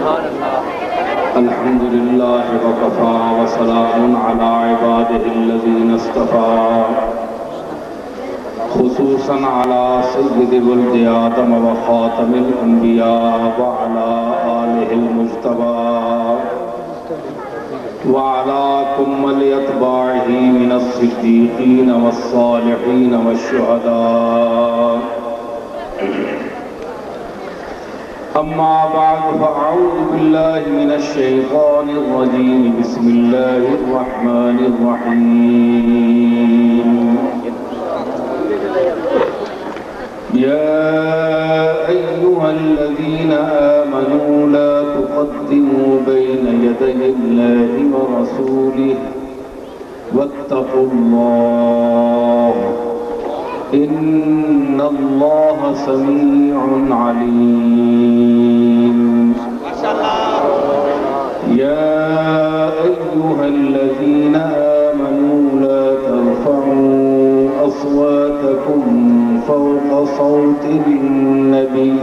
الحمد لله وكفى وسلام على عباده الذين اصطفى خصوصا على سيد ولد آدم وخاتم الأنبياء وعلى آله المجتبى وعلى كمل أتباعه من الصديقين والصالحين والشهداء. أما بعد فأعوذ بالله من الشيطان الرجيم. بسم الله الرحمن الرحيم. يا أيها الذين آمنوا لا تقدموا بين يدي الله ورسوله واتقوا الله إن الله سميع عليم. يا أيها الذين آمنوا لا ترفعوا أصواتكم فوق صوت النبي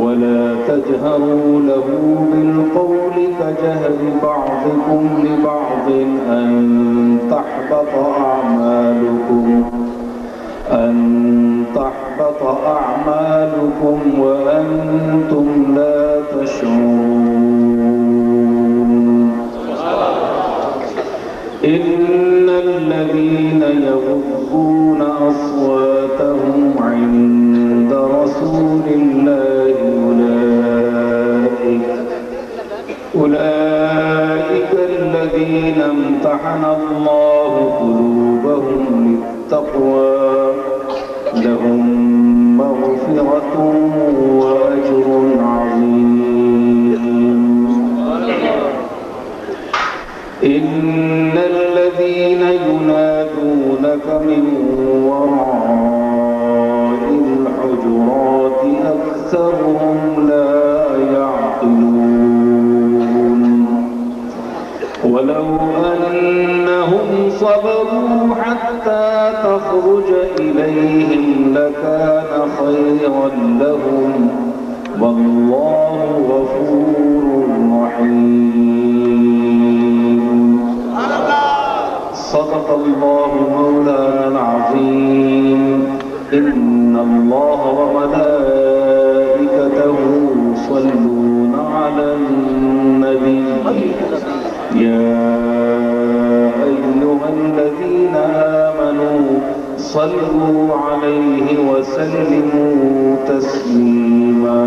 ولا تجهروا له بالقول كجهر بعضكم لبعض أن تحبط أعمالكم وأنتم لا تشعرون. إن الذين يغضون أصواتهم عند رسول الله أولئك الذين امتحن الله قلوبهم للتقوى لهم مغفرة وأجر عظيم. إن الذين ينادونك من وراء الحجرات أكثرهم لا يعقلون. ولو أنهم صبروا حتى تخرج إليهم لكان خيرا لهم والله غفور رحيم. صدق الله مولانا العظيم. إن الله وملائكته يصلون على النبي يا أيها الذين آمنوا صلوا عليه وسلموا تسليما.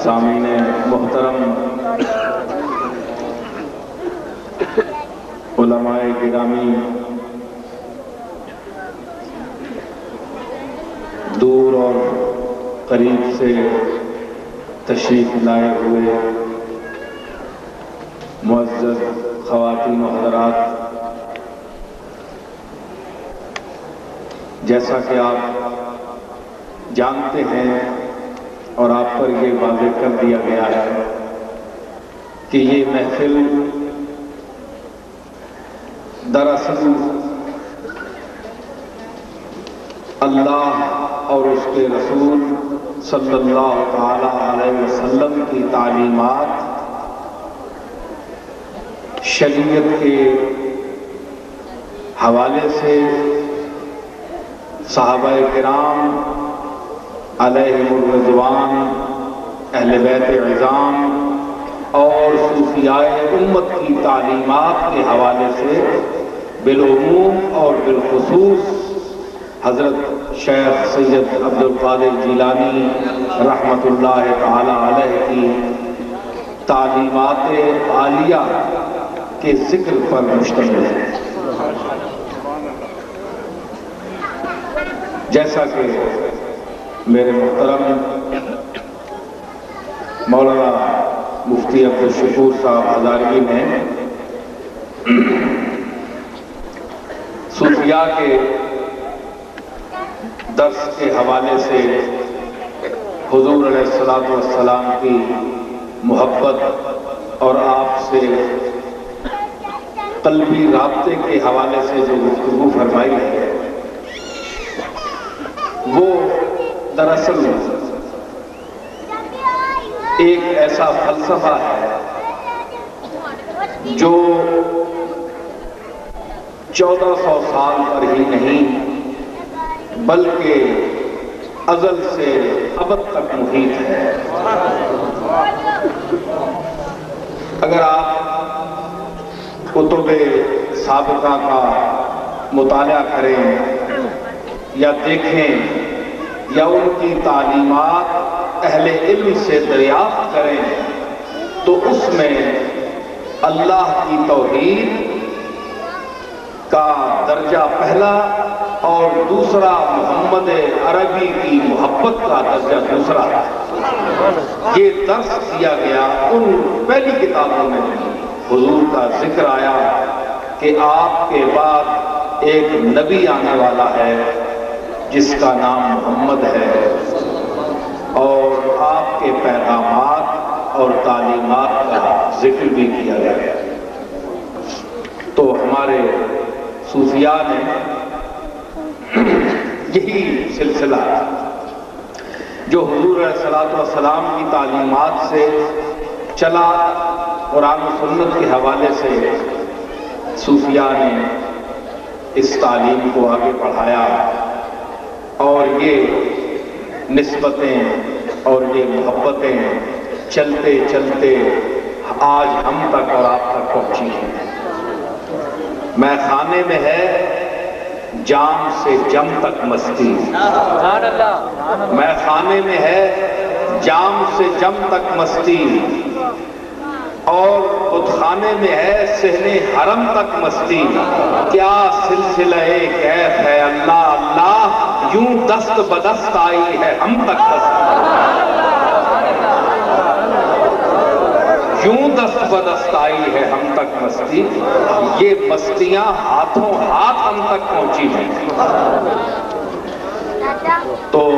سامعین محترم، علماء گرامی، دور اور قریب سے تشریف لائے ہوئے معزز خواتین و حضرات، جیسا کہ آپ جانتے ہیں اور آپ پر یہ واضح کر دیا گیا ہے کہ یہ محفل دراصل اللہ اور اس کے رسول صلی اللہ تعالی علیہ وسلم کی تعلیمات، شریعت کے حوالے سے صحابہ کرام علیہم الرضوان، اہل بیت عظام اور صوفیاء امت کی تعلیمات کے حوالے سے بالعموم اور بالخصوص حضرت شیخ سید عبد القادر جیلانی رحمۃ اللہ تعالی علیہ کی تعلیمات عالیہ کے ذکر پر مشتمل ہے. جیسا کہ میرے محترم مولانا مفتی عبدالشکور صاحب ہزاروی نے صوفیاء کے درس کے حوالے سے حضور علیہ السلام کی محبت اور آپ سے قلبی رابطے کے حوالے سے جو گفتگو فرمائی ہے وہ دراصل ایک ایسا فلسفہ ہے جو 1400 سال پر ہی نہیں بلکہ ازل سے ابد تک محیط ہے۔ اگر آپ کتب سابقہ کا مطالعہ کریں یا دیکھیں یا ان کی تعلیمات اہل علم سے دریافت کریں تو اس میں اللہ کی توحید کا درجہ پہلا اور دوسرا محمد عربی کی محبت کا درجہ دوسرا یہ درس دیا گیا۔ ان پہلی کتابوں میں حضور کا ذکر آیا کہ آپ کے بعد ایک نبی آنے والا ہے جس کا نام محمد ہے، اور آپ کے پیغامات اور تعلیمات کا ذکر بھی کیا گیا۔ تو ہمارے صوفیاء نے یہی سلسلہ جو حضور علیہ السلام کی تعلیمات سے چلا، قرآن و سنت کے حوالے سے صوفیاء نے اس تعلیم کو آگے بڑھایا، اور یہ نسبتیں اور یہ محبتیں چلتے چلتے آج ہم تک اور آپ تک پہنچی ہیں۔ میں خانے میں ہے جام سے جم تک مستی، میں خانے میں ہے جام سے جم تک مستی، اور خود خانے میں ہے صحن حرم تک مستی۔ کیا سلسلہ کیف ہے اللہ اللہ، یوں دست بدست آئی ہے ہم تک مستی، یوں دست بدست آئی ہے ہم تک مستی، یہ مستیاں ہاتھوں ہاتھ ہم تک پہنچی ہیں۔ تو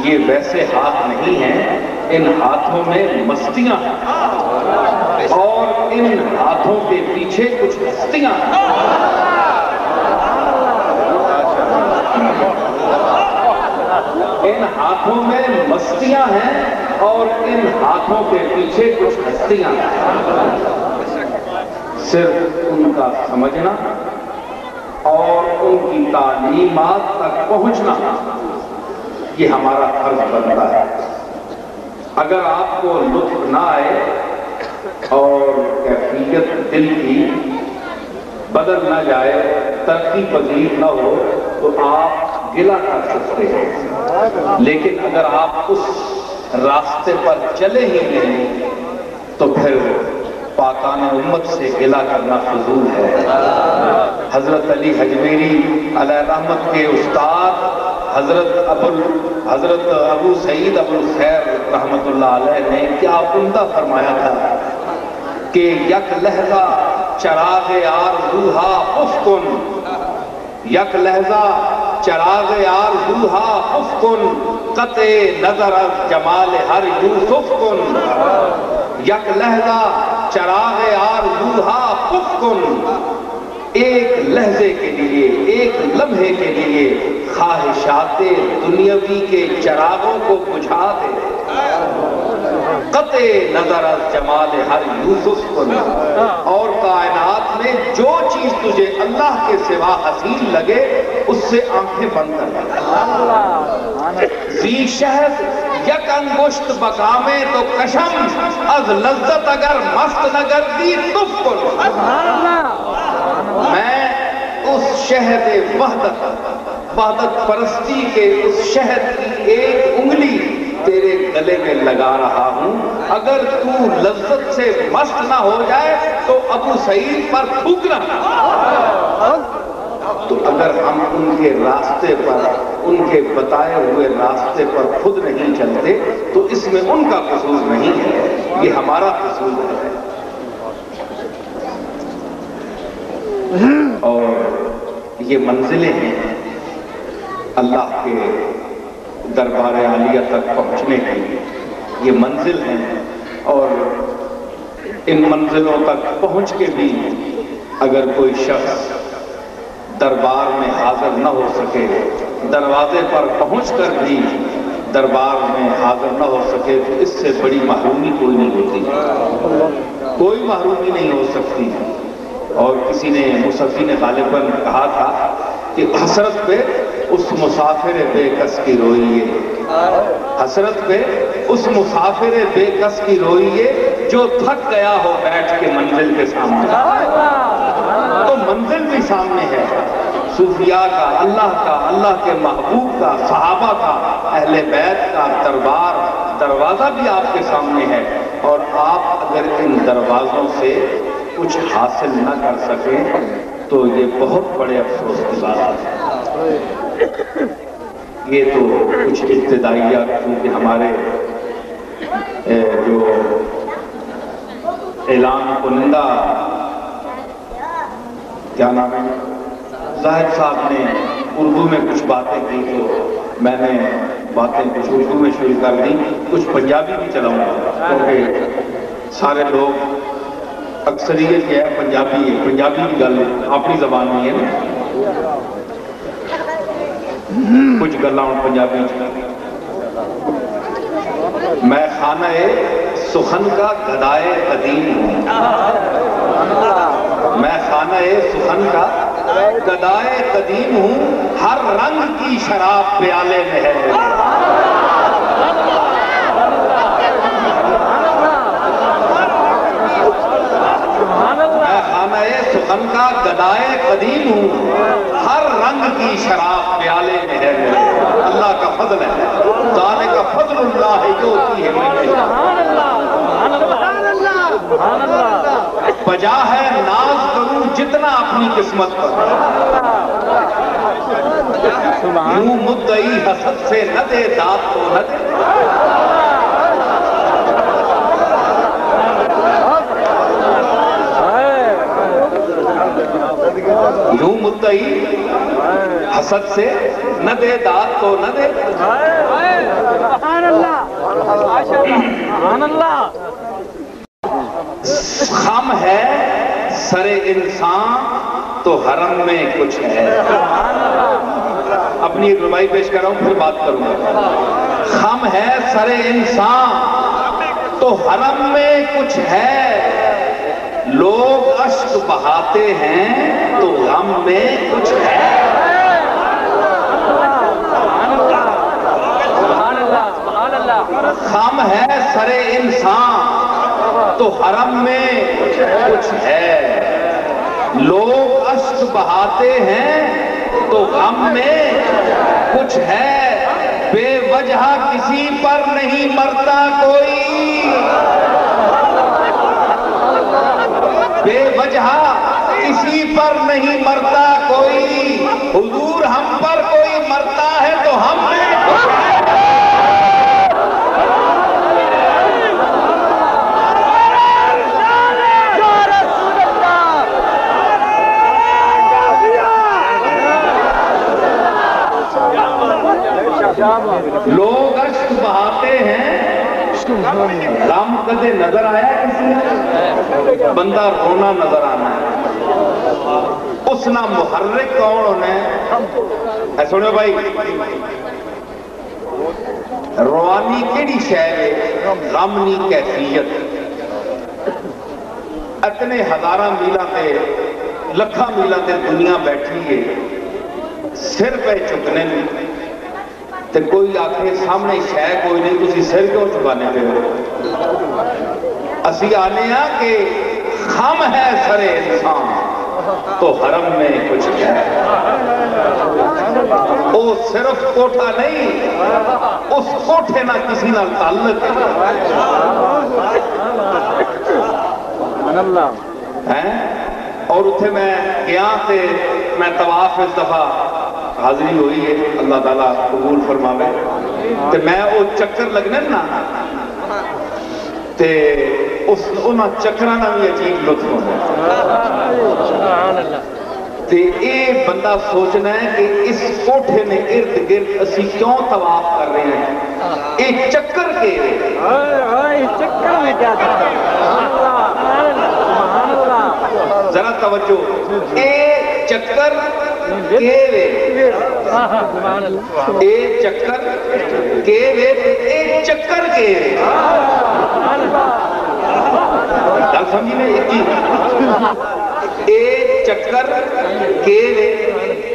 یہ ویسے ہاتھ نہیں ہیں، ان ہاتھوں میں مستیاں ہیں اور ان ہاتھوں کے پیچھے کچھ ہستیاں ہیں۔ ان ہاتھوں میں مستیاں ہیں اور ان ہاتھوں کے پیچھے کچھ ہستیاں ہیں۔ صرف ان کا سمجھنا اور ان کی تعلیمات تک پہنچنا یہ ہمارا فرض بنتا ہے۔ اگر آپ کو لطف نہ آئے اور کیفیت دل کی بدل نہ جائے، ترقی پذیر نہ ہو، تو آپ گلہ کر سکتے ہیں، لیکن اگر آپ اس راستے پر چلے ہی نہیں تو پھر پاکانہ امت سے گلہ کرنا فضول ہے۔ حضرت علی حجویری علیہ رحمت کے استاد حضرت ابو سعید ابو الخیر رحمت اللہ علیہ نے کیا عمدہ فرمایا تھا کہ یک لہجہ چراغ آرزوہا افکن، یک لہجہ چراغ آرزوہا افکن، قطع نظر از جمال ہر یوسف کن، یک لہجہ چراغ آرزوہا افکن، ایک لہجے کے لیے، ایک لمحے کے لیے خواہشات دنیاوی کے چراغوں کو بجھا دے، قطع نظر از جمال ہر یوسف کن، اور کائنات میں جو چیز تجھے اللہ کے سوا حسین لگے اس سے آنکھیں بند کر۔ زی شہد یک انگشت بکامے تو کشم، از لذت اگر مست نگر دی تف کن۔ میں اس شہد وحدت پرستی کے اس شہد کی ایک انگلی تیرے گلے میں لگا رہا ہوں، اگر تو لذت سے مست نہ ہو جائے تو ابو سعید پر تھوکنا۔ تو اگر ہم ان کے راستے پر، ان کے بتائے ہوئے راستے پر خود نہیں چلتے تو اس میں ان کا قصور نہیں ہے، یہ ہمارا قصور ہے۔ اور یہ منزلیں ہیں اللہ کے دربار عالیہ تک پہنچنے کی، یہ منزل ہیں، اور ان منزلوں تک پہنچ کے بھی اگر کوئی شخص دربار میں حاضر نہ ہو سکے، دروازے پر پہنچ کر بھی دربار میں حاضر نہ ہو سکے، تو اس سے بڑی محرومی کوئی نہیں ہوتی، کوئی محرومی نہیں ہو سکتی۔ اور کسی نے مصفی غالباً کہا تھا کہ حسرت پہ اس مسافر بے کس کی روئیے، حسرت پہ اس مسافر بے کس کی روئیے جو تھک گیا ہو بیٹھ کے منزل کے سامنے۔ تو منزل بھی سامنے ہے، صوفیاء کا، اللہ کے محبوب کا، صحابہ کا، اہل بیت کا دربار، دروازہ بھی آپ کے سامنے ہے، اور آپ اگر ان دروازوں سے کچھ حاصل نہ کر سکیں تو یہ بہت بڑے افسوس کی بات ہے۔ یہ تو کچھ ابتدائیہ کیونکہ ہمارے جو اعلان کنندہ کیا نام ہے زاہد صاحب نے اردو میں کچھ باتیں کی، تو میں نے باتیں کچھ اردو میں شروع کر دی، کچھ پنجابی بھی چلاؤں گا کیونکہ سارے لوگ اکثریت یہ ہے پنجابی کی گل اپنی زبان میں ہے نا، کچھ گلاں پنجابی۔ میں خانہ سخن کا گدائے قدیم ہوں، میں خانہ سخن کا گدائے قدیم ہوں، ہر رنگ کی شراب پیالے میں ہے۔ میں خانہ سخن کا گدائے قدیم ہوں، ہر رنگ کی شراب پیالے میں ہے۔ اللہ کا فضل ہے، ذالک فضل اللہ یؤتیہ من یشاء۔ بجا ہے ناز کروں جتنا اپنی قسمت پر، یوں مدعی حسد سے نہ دے داد تو نہ دے، یوں مدعی حسد سے نہ دے داد تو نہ دے۔ خم ہے سر انسان تو حرم میں کچھ ہے۔ اپنی ایک ربائی پیش کر رہا ہوں پھر بات کروں گا۔ خم ہے سر انسان تو حرم میں کچھ ہے، لوگ اشک بہاتے ہیں تو غم میں کچھ ہے۔ خم ہے سر انسان تو حرم میں کچھ ہے، لوگ اشک بہاتے ہیں تو غم میں کچھ ہے، بے وجہ کسی پر نہیں مرتا کوئی، بے وجہ کسی پر نہیں مرتا کوئی، حضور ہم پر کوئی مرتا ہے تو ہم میں کچھ ہے۔ لوگ اشک بہاتے ہیں، غم کدے نظر آیا کسی نے؟ بندہ رونا نظر آنا ہے، اس نہ محرک کون ہونے ہے؟ سنو بھائی، روانی کیڑی شے ہے؟ غمنی کیفیت۔ اتنے ہزاراں میلاں تے لکھاں میلاں تے دنیا بیٹھی ہے، سر پہ چکنے تے کوئی آکھے سامنے شے کوئی نہیں، تسی سر کیوں چکانے پہ ہو؟ اسی آنے ہاں کہ خم ہے سر انسان تو حرم میں کچھ ہے۔ وہ صرف کوٹھا نہیں، اس کوٹھے نہ کسی نہ تعلق ہے۔ اور اتھے میں گیا تے میں طواف اس دفعہ حاضری ہوئی ہے، اللہ تعالیٰ قبول فرماوے، تے میں وہ چکر لگنے نا تے انہاں چکرانا بھی عجیب لطف ہوتا ہے۔ تے اے بندہ سوچنا ہے کہ اس کوٹھے میں ارد گرد اسی کیوں طواف کر رہے ہیں؟ ایک چکر کے چکر میں کیا تھا؟ ذرا توجہ اے چکر کے وے اے چکر کے وے اے چکر کے وے گل سمجھی میں ایک ہی اے چکر کے وے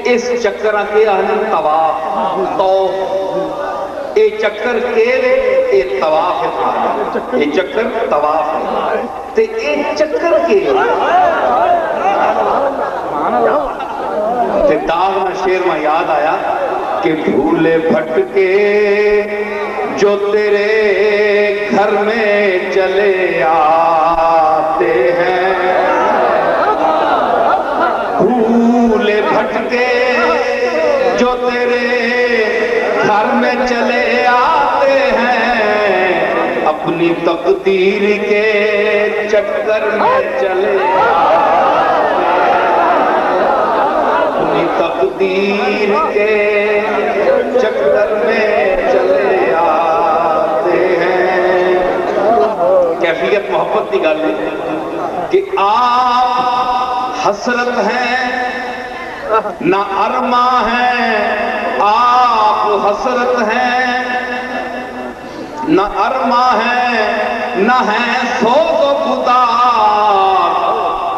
اس چکر کے اہل طواف طوف اے چکر کے وے اے طواف ہے اے چکر طواف ہے تے اے چکر کے تے داغ میں شیر میں یاد آیا کہ بھولے بھٹکے جو تیرے گھر میں چلے آتے ہیں بھولے بھٹکے جو تیرے گھر میں چلے آتے ہیں اپنی تقدیر کے چکر میں چلے اپنی تقدیر کے چکر میں چلے آتے ہیں کیفیت محبت کی گل ہے کہ آپ حسرت ہیں نہ ارما ہیں آپ حسرت ہیں نہ ارما ہیں نہ ہیں سوز و گدار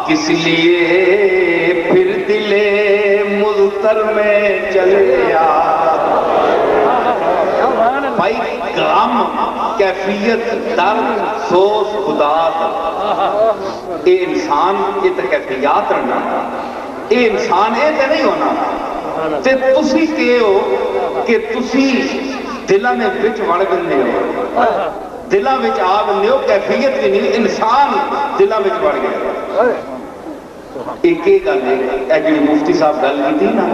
کس لیے پھر دل مضطر میں چلے بھائی غم کیفیت درد سوز گدار اے انسان یہ تو کیفیات رہنا اے انسان اے تے نہیں ہونا تے تسی کہ ہو کہ تسی دلہ میں بچ وڑ گندے ہو دلہ بچ آ گندے ہو کیفیت کی نہیں انسان دلہ بچ وڑ گئے ایک گل ہے اے جی مفتی صاحب گل کی تھی نا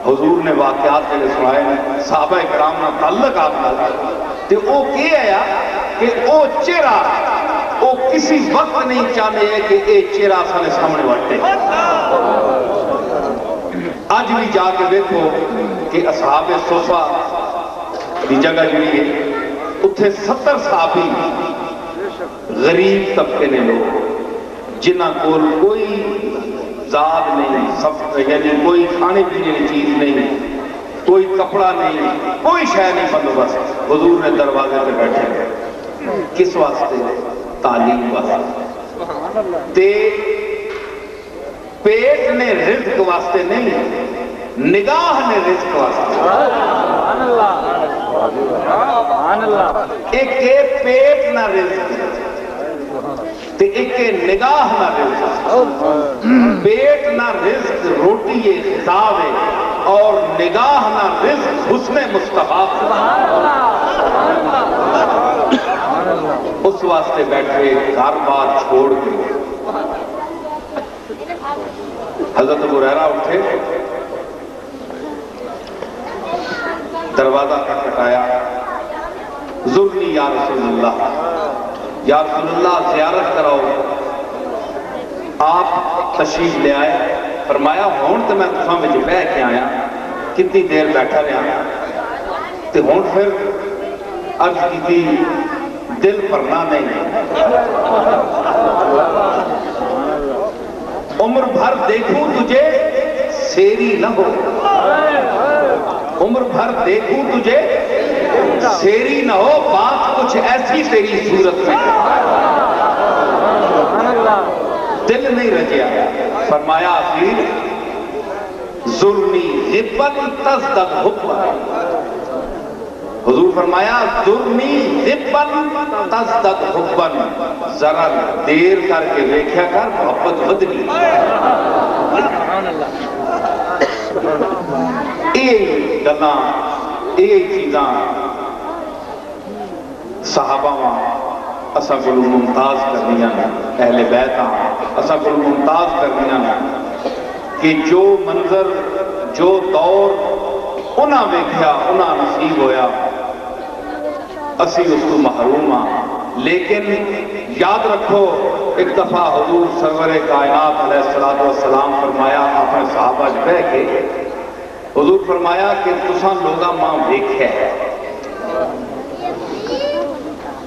حضور نے واقعات کے سنائے صحابہ کرام نہ تعلق آپ نہ تے او کیا ہے کہ او چہرہ او کسی وقت نہیں چاہتے ہیں کہ اے چہرہ سانے سامنے وٹے آج بھی جا کے دیکھو کہ اصحاب صفہ کی جگہ جڑی ہے اتھے 70 صحابی غریب طبقے نے لوگ جنہ کو کوئی زاد نہیں یعنی کوئی کھانے پینے کی چیز نہیں کوئی کپڑا نہیں کوئی شے نہیں بندوبست حضور نے دروازے پہ بیٹھے کس واسطے تعلیم واسطے تے پیٹ نے رزق واسطے نہیں نگاہ نے رزق واسطے ایک پیٹ نہ رزق تے ایک نگاہ نہ رزق پیٹ نہ رزق روٹی خطاب ہے اور نگاہ نہ رزق حسن مصطفیٰ اس واسطے بیٹھے گھر بار چھوڑ کے حضرت ابو ہریرہ اٹھے دروازہ کھٹکھٹایا زرنی یا رسول اللہ زیارت کراؤ آپ تشریف لے آئے فرمایا ہون تو میں تساں وچ بیٹھ کے آیا کتنی دیر بیٹھا رہا تے ہون پھر عرض کی تھی دل پرنا نہیں عمر بھر دیکھوں تجھے سیری نہ ہو عمر بھر دیکھوں تجھے سیری نہ ہو بات کچھ ایسی تیری صورت میں دل نہیں رجیا فرمایا آخر زرنی غبن تزدد حبن حضور فرمایا زرنی غبن تزدد حبن ذرا دیر کر کے دیکھیا کر محبت بدلی اے گلاں اے چیزاں صحابہ وہاں اساں کو ممتاز کرنیاں اہل بیت اساں کو ممتاز کرنیاں کہ جو منظر جو دور انہاں ویکھیا انہاں نصیب ہویا اسی اس کو محروم ہاں لیکن یاد رکھو ایک دفعہ حضور سرور کائنات علیہ السلام فرمایا اپنے صحابہ بیٹھ کے حضور فرمایا کہ تساں لوگاں ماں ویکھیا ہے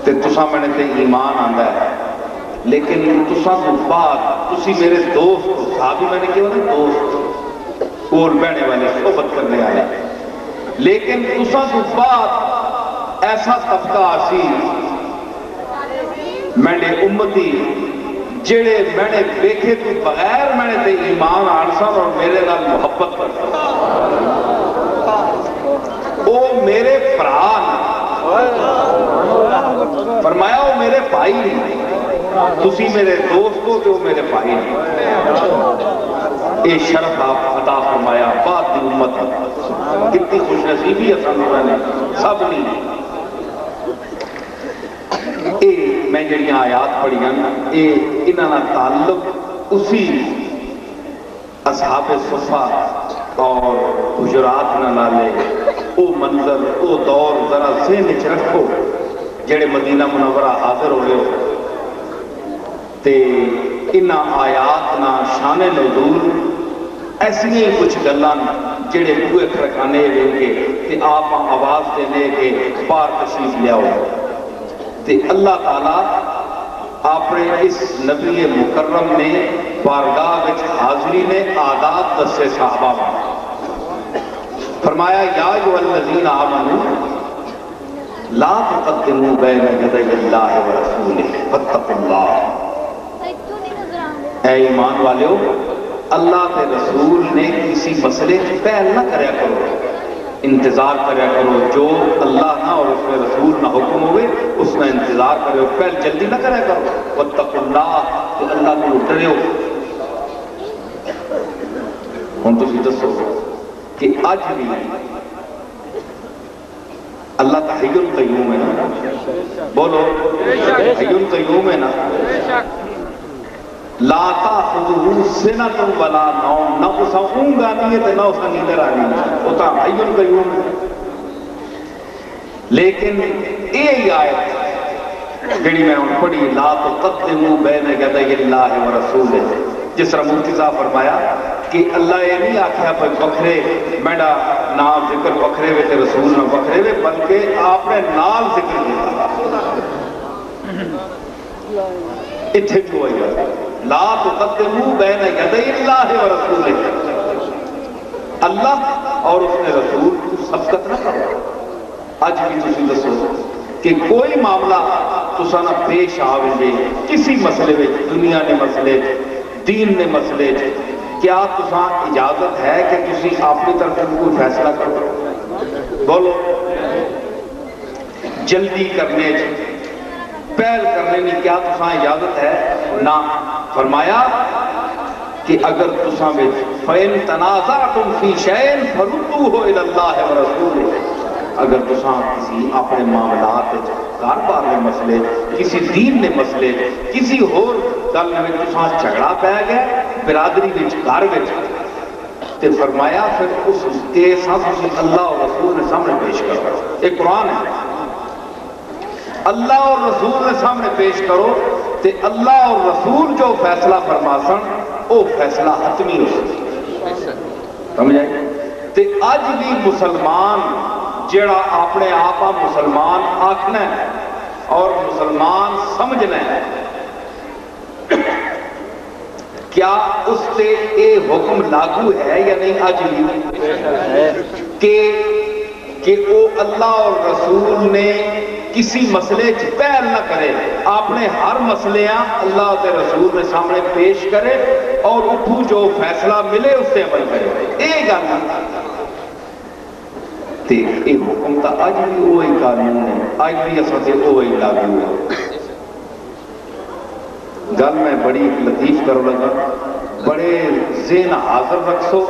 تے تساں میں نے تے ایمان آندا ہے لیکن تساں تو بعد تسی میرے دوست ہو، صحابی میں نے کیا ہوتا دوست کول بہنے والے صحبت کرنے والے، لیکن تساں تو بعد ایسا طبقہ آسی میں نے امتی جڑے میں نے دیکھے تو بغیر میں نے تے ایمان آنسان اور میرے نال محبت کرتا او میرے فران فرمایا وہ میرے بھائی نہیں، تسی میرے دوست ہو تو میرے بھائی نہیں۔ اے شرف آپ عطا فرمایا بعد دی امت، کتنی خوش نصیبی ہے سب نہیں۔ اے میں جڑیاں آیات پڑھیاں اے انہاں تعلق اسی اصحاب صفا اور حجرات نہ لالے او منظر او دور ذرا ذہن وچ رکھو جڑے مدینہ منورہ حاضر ہوئے تے انہاں آیات نہ شان نزول ایسی کچھ گلاں جڑے بوئے کھڑکانے گے تے آپ آواز دینے کے پار تشریف لے آؤ تے اللہ تعالیٰ اپنے اس نبی مکرم نے بارگاہ وچ حاضری نے آداب دسے صحابہ میں فرمایا یا ایھا الذین آمنوا لا تقدموا بین یدی اللہ ورسولہ واتقوا اللہ۔ اے ایمان والےو اللہ کے رسول نے کسی مسئلے کی پہل نہ کریا کرو، انتظار کریا کرو، جو اللہ نہ اور اس میں رسول نہ حکم ہوئے اس میں انتظار کرو، پہل جلدی نہ کریا کرو، واتقوا اللہ کہ اللہ کو ڈرے ہو۔ ہن تسی دسو کہ آج بھی اللہ تا حی القیوم ہے نا، بولو حی القیوم ہے نا، لا تاخذہ سنۃ ولا نوم، نہ اسا اونگ آنی ہے تے نہ اسا نیندر آنی ہے، وہ تا حی القیوم ہے۔ لیکن یہ آیت جڑی میں ان پڑھی لا تقدموا بین یدی اللہ ورسولہ، جس طرح مفتی صاحب فرمایا کہ اللہ یہ نہیں آکھیا پر بکھرے میڈا نام ذکر بکھرے وے تے رسول نہ بکھرے وے، بلکہ آپ نے نام ذکر کیا اتھے جو ہوئی ہے لا تقدموا بین یدی اللہ ورسولہ، اللہ اور اس نے رسول کو سبقت نہ کرو۔ آج بھی تسی دسو کہ کوئی معاملہ تساں پیش آوے کسی مسئلے میں، دنیا نے مسئلے دین نے مسئلے کیا تساں اجازت ہے کہ تسی اپنی طرف کوئی فیصلہ کرو؟ بولو جلدی کرنے پہل کرنے میں کیا تساں اجازت ہے؟ نہ، فرمایا کہ اگر تساں میں فَإِن تَنَازَعْتُمْ فِي شَيْءٍ فَرُدُّوهُ إِلَى اللَّهِ وَرَسُولِهِ، اگر تساں کسی اپنے معاملات کاروبار میں مسئلے، کسی دین میں مسئلے، کسی اور گل میں تساں جھگڑا پہ گئے برادری وچ گھر وچ تے فرمایا پھر اس کیس تسی اللہ اور رسول نے سامنے پیش کرو۔ ایک قرآن ہے، اللہ اور رسول نے سامنے پیش کرو تے اللہ اور رسول جو فیصلہ فرماسن وہ فیصلہ حتمی ہو سمجھے۔ تے آج بھی مسلمان جڑا اپنے آپا مسلمان آکھنا ہے اور مسلمان سمجھنا ہے، کیا اس سے اے حکم لاگو ہے یا نہیں آج بھی کہ وہ اللہ اور رسول نے کسی مسئلے پہل نہ کرے، اپنے ہر مسئلے اللہ کے رسول نے سامنے پیش کرے اور اتھو جو فیصلہ ملے اس سے عمل کرے۔ ایک گل تے یہ حکم تا آج بھی وہی قانون ہے، آج بھی اساں تے وہی لاگو ہے۔ گل میں بڑی لطیف کرو لگا، بڑے ذہن حاضر رکھو،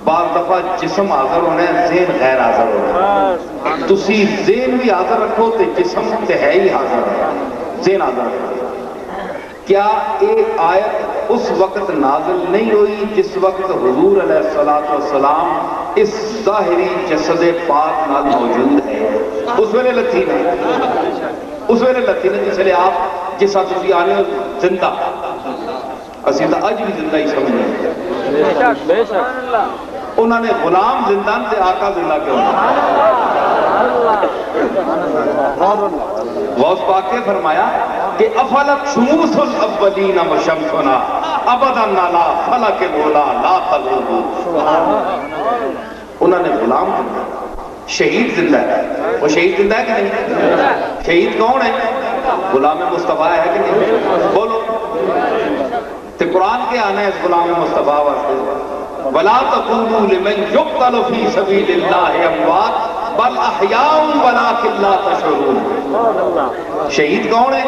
بعض دفعہ جسم حاضر ہونا ہے ذہن غیر حاضر ہونا ہے، تسی ذہن بھی حاضر رکھو تے جسم تے ہے ہی حاضر ہے، ذہن حاضر رکھو۔ کیا ایک آیت اس وقت نازل نہیں ہوئی جس وقت حضور علیہ السلام اس ظاہری جسد پاک نال موجود ہے؟ اس ویلے لتھی نا، اس ویلے لتھی نا جس لئے آپ جس آپ تسی آنے زندہ، اسی تا اج بھی زندہ ہی سمجھیں۔ انہوں نے غلام زندان سے آقا زندہ کیوں غوث پاک نے فرمایا کہ افلت شموس الاولین و شمسنا ابدا لا فلک الولا لا تغرب. انہوں نے غلام کیا. شہید زندہ ہے. وہ شہید زندہ ہے کہ نہیں؟ شہید کون ہے؟ غلام مصطفیٰ ہے کہ نہیں؟ بولو. تو قرآن کے آنا ہے اس غلام مصطفیٰ واسطے. وَلَا تَقُولُوا لِمَنْ يُقْتَلُ فِي سَبِيلِ اللَّهِ أَمْوَاتٌ بَلْ أَحْيَاءٌ وَلَٰكِن لَا تَشْعُرُونَ. شہید کون ہے؟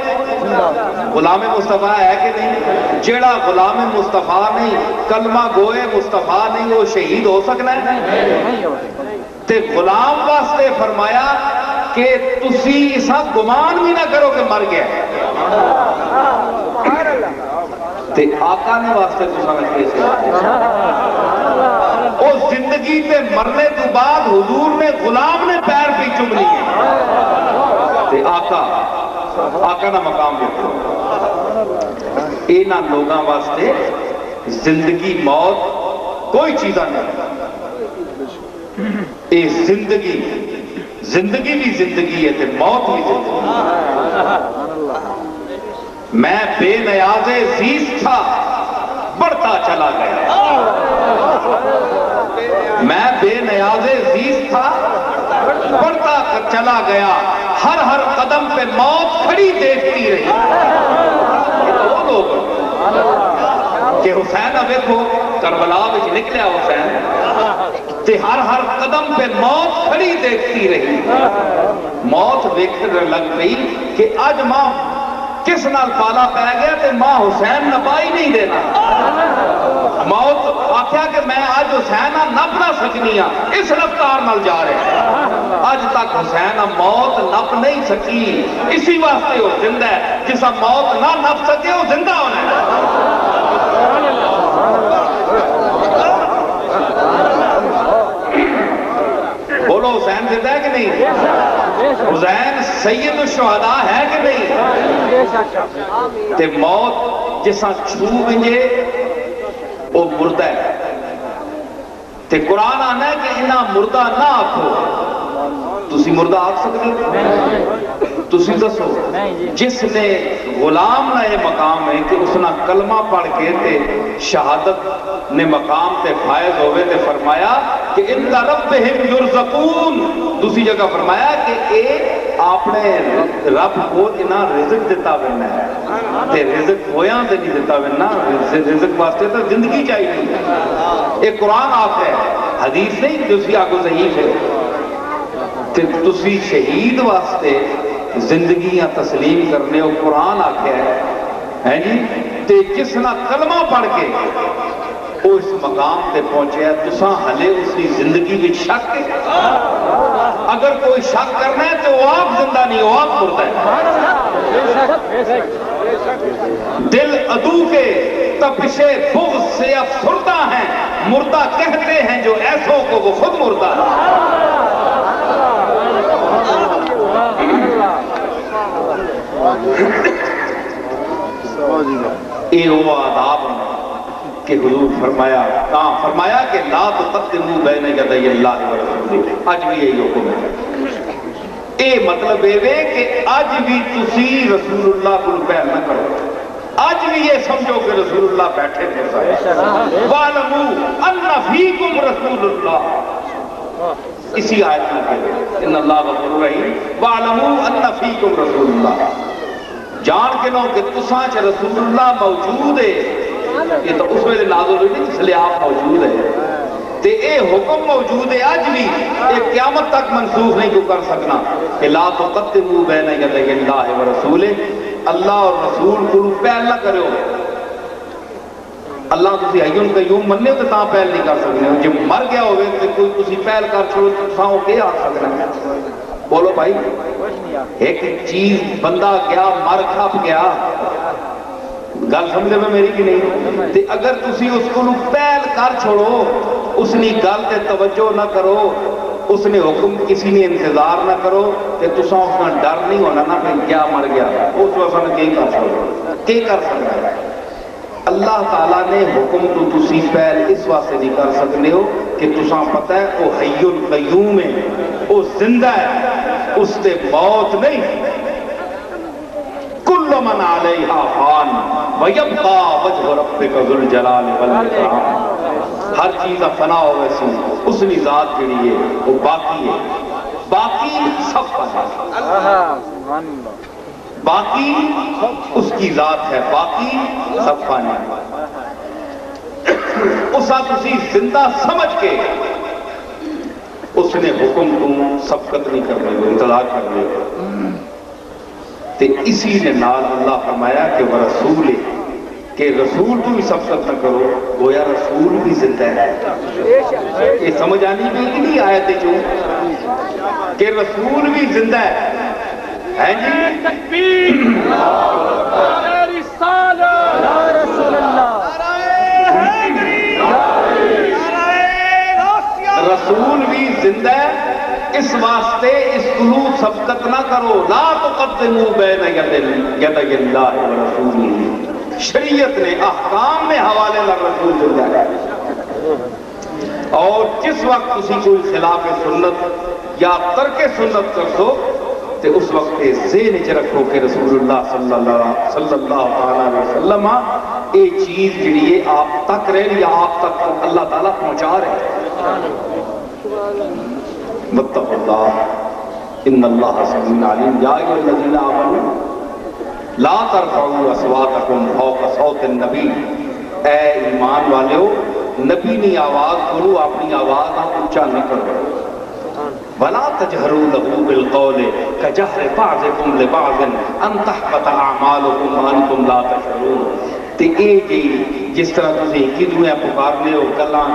غلام مصطفیٰ ہے کہ نہیں؟ جیڑا غلام مصطفیٰ نہیں، کلمہ گوئے مصطفیٰ نہیں، وہ شہید ہو سکنا ہے؟ تے غلام واسطے فرمایا کہ تسی اسا گمان بھی نہ کرو کہ مر گیا. تے آقا نے واسطے تساں کیسے او زندگی تے مرنے تو بعد حضور نے غلام نے پیر پہ چوم لیے. تے آقا نہ مقام دیکھو. اینا لوگاں واسطے زندگی موت کوئی چیزہ نہیں. اے زندگی بھی زندگی ہے تے موت بھی زندگی. میں بے نیاز زیست تھا بڑھتا چلا گیا. میں بے نیاز زیست تھا بڑھتا چلا گیا. ہر قدم پہ موت کھڑی دیکھتی رہی. وہ لوگ کہ حسین اب دیکھو کربلا وچ نکلیا حسین تے ہر قدم پہ موت کھڑی دیکھتی رہی. موت دیکھنے لگ پئی کہ آج ماں کس نال پالا پہ گیا تے ماں حسین نبائی نہیں دینا. موت آکھیا کہ میں آج حسین نب نہ سکنی ہاں اس رفتار نال جا رہے. آج تک حسین موت نب نہیں سکی. اسی واسطے وہ زندہ ہے. جسا موت نہ نب سکے وہ زندہ ہونا ہے. بولو حسین زندہ ہے کہ نہیں؟ حسین سید الشہداء ہے کہ نہیں؟ تے موت جسا چھو بنجے وہ مردہ ہے. تے قرآن آنا ہے کہ انہا مردہ نہ آکھو. تسی مردہ آکھ سکتے ہو؟ تسی دسو جس نے غلام نہ یہ مقام ہے کہ اس نے کلمہ پڑھ کے تے شہادت نے مقام تے فائز ہوئے تے فرمایا کہ ان ربہم یرزقون. دوسری جگہ فرمایا کہ اے آپ نے رب کو انہا رزق دیتا بننا ہے. تے رزق ہویاں تے نہیں دیتا بننا. رزق واسطے تو زندگی چاہیے. ایک قرآن آپ ہے حدیث نہیں دوسری آگو ضعیف ہے. تے تسی شہید واسطے زندگیاں تسلیم کرنے ہو قرآن آکھیا ہے جی. تے جس نہ کلمہ پڑھ کے وہ اس مقام تے پہنچے ہے تساں ہلے اس کی زندگی بھی شک ہے. اگر کوئی شک کرنا ہے تو وہ آپ زندہ نہیں وہ آپ مردہ ہے. دل عدو کے تپش بغض سے افسردہ ہیں. مردہ کہتے ہیں جو ایسوں کو وہ خود مردہ ہے. اے وہ آداب کہ حضور فرمایا کہ لا تقدموا بین یدی اللہ ورسولہ. آج بھی یہی حکم ہے. اے مطلب ہے کہ آج بھی تسی رسول اللہ کو پہل نہ کرو. آج بھی یہ سمجھو کہ رسول اللہ بیٹھے تھے. وَعْلَمُوا أَنَّ فِيكُمْ رَسُولُ اللَّهِ. اسی آیت میں کہتے ان اللہ غفور رحیم. وَعْلَمُوا أَنَّ فِيكُمْ رَسُولُ اللَّهِ. جان کے لو کہ تساں چ رسول اللہ موجود ہے. یہ تو اس میں نازل ہوئی نہیں اس لیے آپ موجود ہے. تے اے حکم موجود ہے آج بھی. ایک قیامت تک منسوخ نہیں کو کر سکنا کہ لا تقدموا بین یدی اللہ ورسولہ. اللہ اور رسول کو پہل نہ کرو. اللہ تسی حی القیوم مننے تو تاں پہل نہیں کر سکتے. جب مر گیا ہوئے تو کوئی تسی پہل کر چھوڑو تو تساں ہو کے آ سکنا. بولو بھائی ایک چیز بندہ گیا مر کھپ گیا گل سمجھے میں میری کی نہیں. تے اگر تسی اس کو پہل کر چھوڑو اس نے گل تے توجہ نہ کرو اس نے حکم کسی نے انتظار نہ کرو کہ تساں اس کا ڈر نہیں ہونا نا کہ کیا مر گیا اس وقت نے کی کر سکتا کی کر سکتا ہے. اللہ تعالیٰ نے حکم تو تسی پہل اس واسطے نہیں کر سکتے ہو کہ تساں پتہ ہے وہ حی القیوم ہے وہ زندہ ہے اس تے موت نہیں. کل کل من علیہا فان ویبقى وجہ ربک ذو الجلال والاکرام. ہر چیز فنا ہو ویسی اسنی ذات جڑی ہے وہ باقی ہے. باقی سب فنا، باقی اس کی ذات ہے، باقی سب فنا. اسا تسی زندہ سمجھ کے اس نے حکم کو سبقت نہیں کر رہے ہو، انتظار کر رہے ہو. تے اسی نے نال اللہ فرمایا کہ وہ رسول ہے، کہ رسول تو بھی سبقت نہ کرو، گویا رسول بھی زندہ ہے. یہ سمجھ آنی بھی نہیں آیت جو کہ رسول بھی زندہ ہے جی. تکبیر رسالت یا رسول اللہ. رسول بھی زندہ ہے، اس واسطے اس طلوع سبقت نہ کرو. لا تقدموا بین یدی اللہ ورسولہ. شریعت نے احکام میں حوالے لگ رسول زندہ ہے. اور جس وقت کسی کوئی خلاف سنت یا ترک سنت کر دو تو اس وقت ذہن چ رکھو کہ رسول اللہ صلی اللہ علیہ وسلم یہ چیز جڑی ہے آپ تک رہے یا آپ تک اللہ تعالیٰ پہنچا رہے ہیں. واتقوا اللہ ان اللہ سمیع علیم. یا ایھا الذین آمنوا لا ترفعوا اصواتکم فوق صوت النبی. اے ایمان والو، نبی نے آواز کرو، اپنی آواز اونچا نہ کرو. ولا تجهروا له بالقول كجهر بعضكم لبعض ان تحبط اعمالكم وانتم لا تشعرون. تے اے جی جس طرح تسی کدویں پکارنے ہو گلاں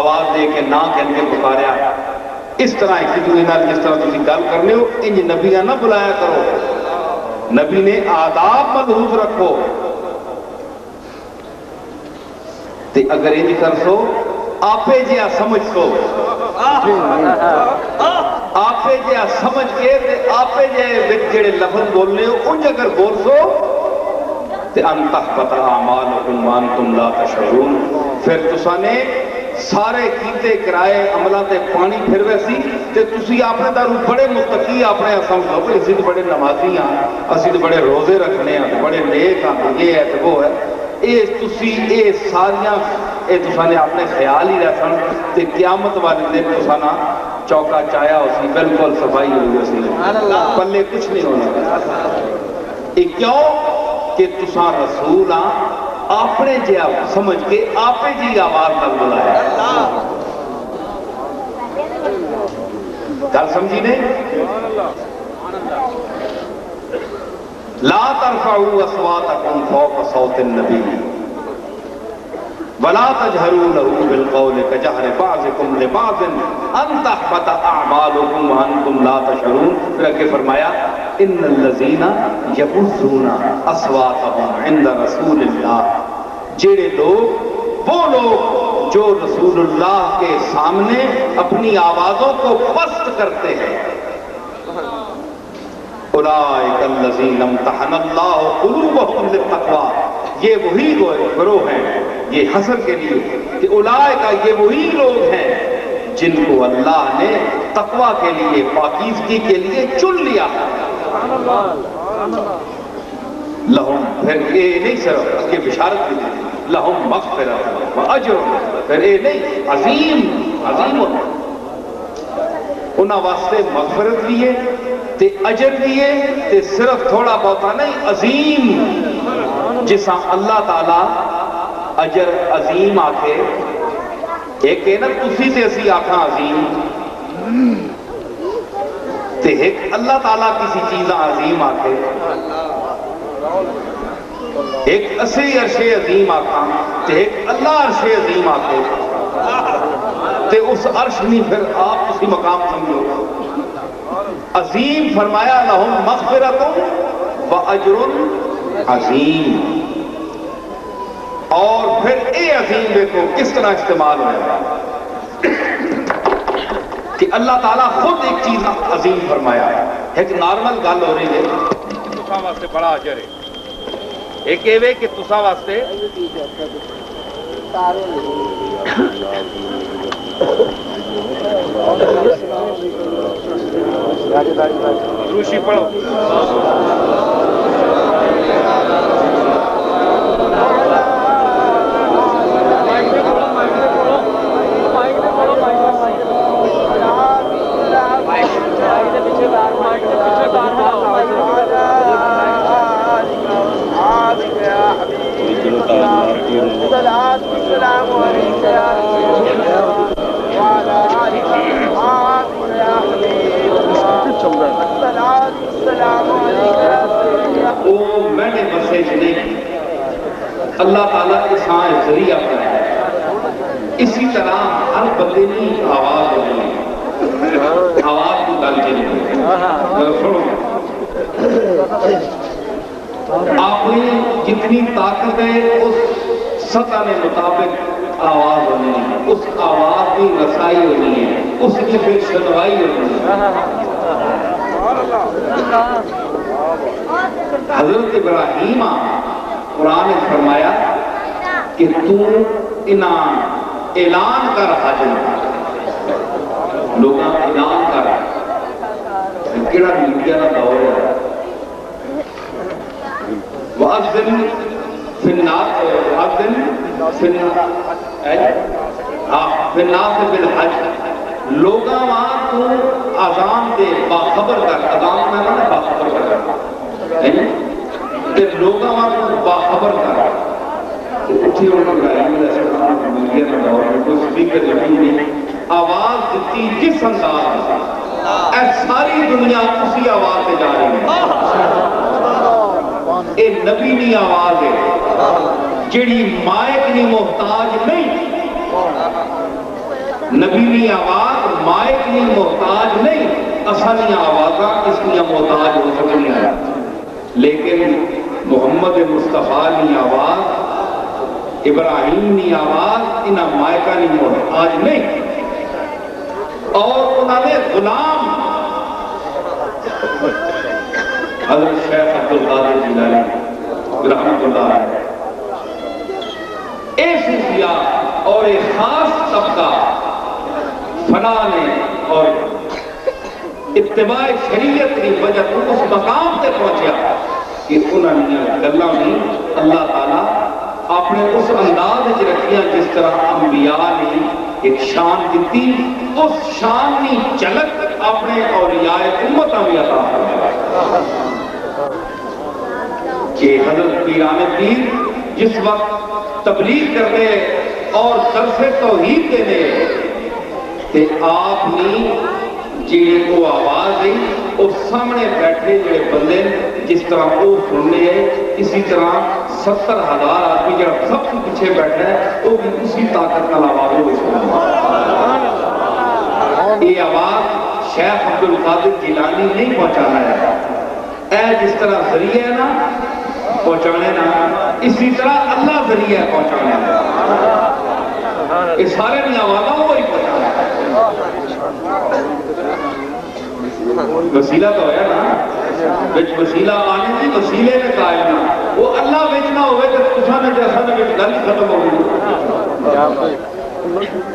آواز دے کے نہ کہن کے پکاریا، اس طرح کدویں نال جس طرح تسی گل کرنے ہو انج نبیاں نہ بلایا کرو. نبی نے آداب ملحوظ رکھو. تے اگر انج کر سو آپے جیا سمجھ سو، آپے جیا سمجھ کے تے آپے جے جڑے لفظ بولنے ہو انج اگر بول سو تے ان تحبط اعمالکم وانتم لا تشعرون. پھر تساں نے سارے کیتے کرائے عملہ تے پانی پھر ویسی تے تسی اپنے دارو بڑے متقی اپنے سمجھو کہ اسی بڑے نمازی ہاں، اسی بڑے روزے رکھنے ہیں، بڑے نیک ہاں، یہ ہے تے وہ ہے. اے تسی اے ساریاں اے تساں نے اپنے خیال ہی رکھن تے قیامت والے دن تساں نہ چوکا چایا اسی بالکل صفائی ہوئی اسی پلے کچھ نہیں ہونا. اے کیوں کہ تساں رسول ہاں، اپنے جیا سمجھ کے آپے جی آواز نہ بلایا. گل سمجھی نے؟ لا ترفعوا اصواتکم فوق صوت النبی ولا تجهروا له بالقول كجهر بعضكم لبعض ان تحبط اعمالكم وانتم لا تشعرون. پھر آگے فرمایا ان الذين يغضون اصواتهم عند رسول اللہ. جڑے لوگ، وہ لوگ جو رسول اللہ کے سامنے اپنی آوازوں کو پست کرتے ہیں، اولئک الذین امتحن اللہ قلوبهم للتقوی. یہ وہی گروہ ہیں، یہ حسر کے لیے کہ اولئک، یہ وہی لوگ ہیں جن کو اللہ نے تقوی کے لیے، پاکیزگی کے لیے چن لیا. لہم، پھر یہ نہیں صرف اس کی بشارت بھی دی، لہم مغفرت و اجر، پھر یہ نہیں عظیم عظیم انہاں واسطے مغفرت بھی ہے تے اجر بھی ہے تے صرف تھوڑا بہتا نہیں، عظیم. جسا اللہ تعالیٰ اجر عظیم آکھے، ایک ہے نا تسی تے اسی آکھاں عظیم، تے ایک اللہ تعالیٰ کسی چیزاں عظیم آکھے، ایک اسی عرش عظیم آکھاں تے ایک اللہ عرش عظیم آکھے. تے اس عرش نہیں پھر آپ اسی مقام سمجھو. عظیم فرمایا لہم مغفرت و اجر عظیم. اور پھر اے عظیم دیکھو کس طرح استعمال ہوا کہ اللہ تعالیٰ خود ایک چیز عظیم فرمایا ہے. ایک نارمل گل ہو رہی ہے تساں واسطے بڑا اجر ہے، ایک ایوے کہ تساں واسطے روشی پڑھو. ذریعہ بنایا. اسی طرح ہر بندے کی آواز ہونی ہے. آواز کو گل چلی اپنی جتنی طاقت ہے اس سطح کے مطابق آواز ہونی ہے. اس آواز کی رسائی ہونی ہے, اس کی پھر سنوائی ہونی ہے. حضرت ابراہیم قرآن نے فرمایا کہ تو اعلان کر حج لوگ اعلان کر کیڑا میڈیا کا دور ہے. وَأَذِّن فِي النَّاسِ بِالْحَجِّ لوگاں وہاں تو اذان دے باخبر کر. اذان میں نے باخبر کر تے لوگاں وہاں تو باخبر کر. اٹھی انہوں نے ابراہیم علیہ السلام میڈیا کا دور ہے, کوئی سپیکر لگی نہیں, آواز دیتی جس انداز میں اے ساری دنیا اسی آواز سے جا رہی ہے. اے نبی نہیں آواز ہے جیڑی مائک نہیں محتاج نہیں. نبی نہیں آواز مائک نہیں محتاج نہیں. اصلی آوازاں اس کی محتاج ہو سکنی ہے, لیکن محمد مصطفیٰ کی آواز, ابراہیم کی آواز انہاں مائکہ نہیں محتاج نہیں. اور انہوں نے غلام حضرت شیخ عبدالقادر جیلانی رحمت اللہ علیہ اے صوفیاء اور ایک خاص طبقہ فنا نے اور اتباع شریعت کی وجہ تو اس مقام تے پہنچیا کہ انہوں نے گلہ میں اللہ تعالیٰ اپنے اس انداز میں رکھیاں جس طرح انبیاء نے ایک شان دیتی, اس شان کی جھلک اپنے اولیاء امت میں عطا فرمایا. کہ حضرت پیران پیر جس وقت تبلیغ کرنے اور درس توحید دینے تے آپ نے جیڑے کو آواز دی اور سامنے بیٹھے جڑے بندے جس طرح وہ سننے ہیں, اسی طرح 70,000 آدمی جب سب سے پیچھے بیٹھا ہے وہ بھی اسی طاقت کا آواز ہو. یہ آواز شیخ عبدالقادر جیلانی نہیں پہنچانا ہے, اے جس طرح ذریعہ ہے نا پہنچانے نا, اسی طرح اللہ ذریعہ ہے پہنچانے نا. یہ سارے نہیں آوازوں وہی پہنچانا ہے. وسیلہ تو ہے نا, بچ وسیلہ آنے کی وسیلے میں قائم نا, وہ اللہ بیچنا ہوئے کہ تسا نے جیسا نے بیچ گل ختم ہو گئی.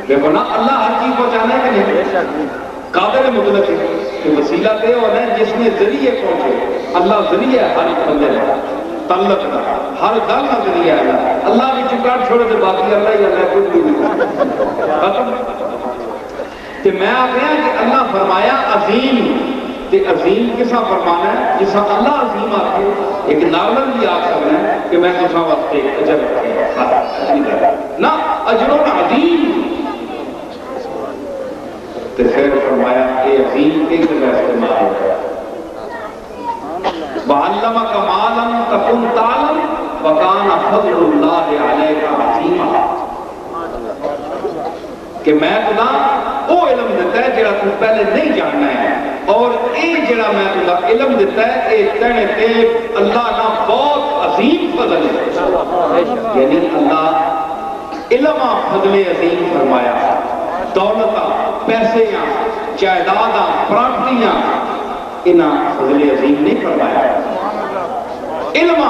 دیکھو نا اللہ ہر چیز پہنچانے کے نہیں قادر مطلق ہے کہ وسیلہ دے اور ہے جس میں ذریعے پہنچے. اللہ ذریعہ ہے ہر بندے میں تعلق کا, ہر گل کا ذریعہ ہے. اللہ بھی چکاڑ چھوڑے تو باقی اللہ ہی اللہ کچھ بھی نہیں ختم. کہ میں آپ کہا کہ اللہ فرمایا عظیم, تے عظیم کسا فرمانا ہے جسا اللہ عظیم آتے ایک نارمل بھی آ سکتا ہے کہ میں کسا وقت اجر رکھے نا اجرون عظیم. تے پھر فرمایا کہ عظیم کے جگہ استعمال ہو گیا. وَعَلَّمَكَ مَا لَمْ تَكُنْ تَعْلَمْ وَكَانَ فَضْلُ اللَّهِ عَلَيْكَ عَظِيمًا. کہ میں خدا وہ علم دیتا ہے جڑا تو پہلے نہیں جاننا ہے, اور یہ جڑا میں خدا علم دیتا ہے یہ کہنے تے اللہ نہ بہت عظیم فضل ہے. یعنی اللہ علم فضل عظیم فرمایا. دولتاں, پیسیاں, جائیداداں, پراپرٹیاں انہاں فضل عظیم نہیں فرمایا. علم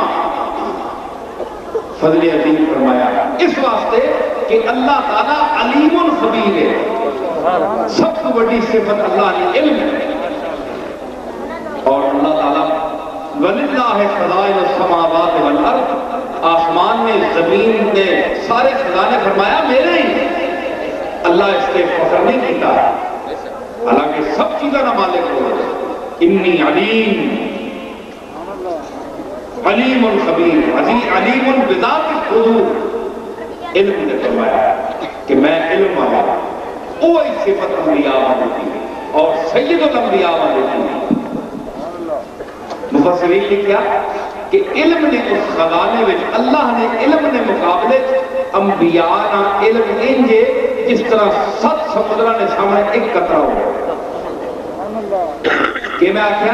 فضل عظیم فرمایا اس واسطے کہ اللہ تعالیٰ علیم خبیر ہے. سب سے بڑی صفت اللہ نے علم ہے. اور اللہ تعالیٰ وَلِلَّهِ خَزَائِنُ السَّمَاوَاتِ وَالْأَرْضِ, آسمان میں زمین میں سارے خزانے فرمایا میرے ہی. اللہ اس کے فخر نہیں کیتا, حالانکہ سب چیزیں نہ مالک ہو. انی علیم علیم خبیر, علیم بذات الصدور. علم نے فرمایا کہ میں علم والا ہوں. وہی صفت انبیاء والی تھی اور سید الانبیاء والی تھی. مفسرین نے کیا کہ علم نے اس خزانے میں اللہ نے علم نے مقابلے انبیاء نا علم انجے جس طرح 7 سمندرہ نے سامنے ایک قطرہ ہو کہ میں آکھیا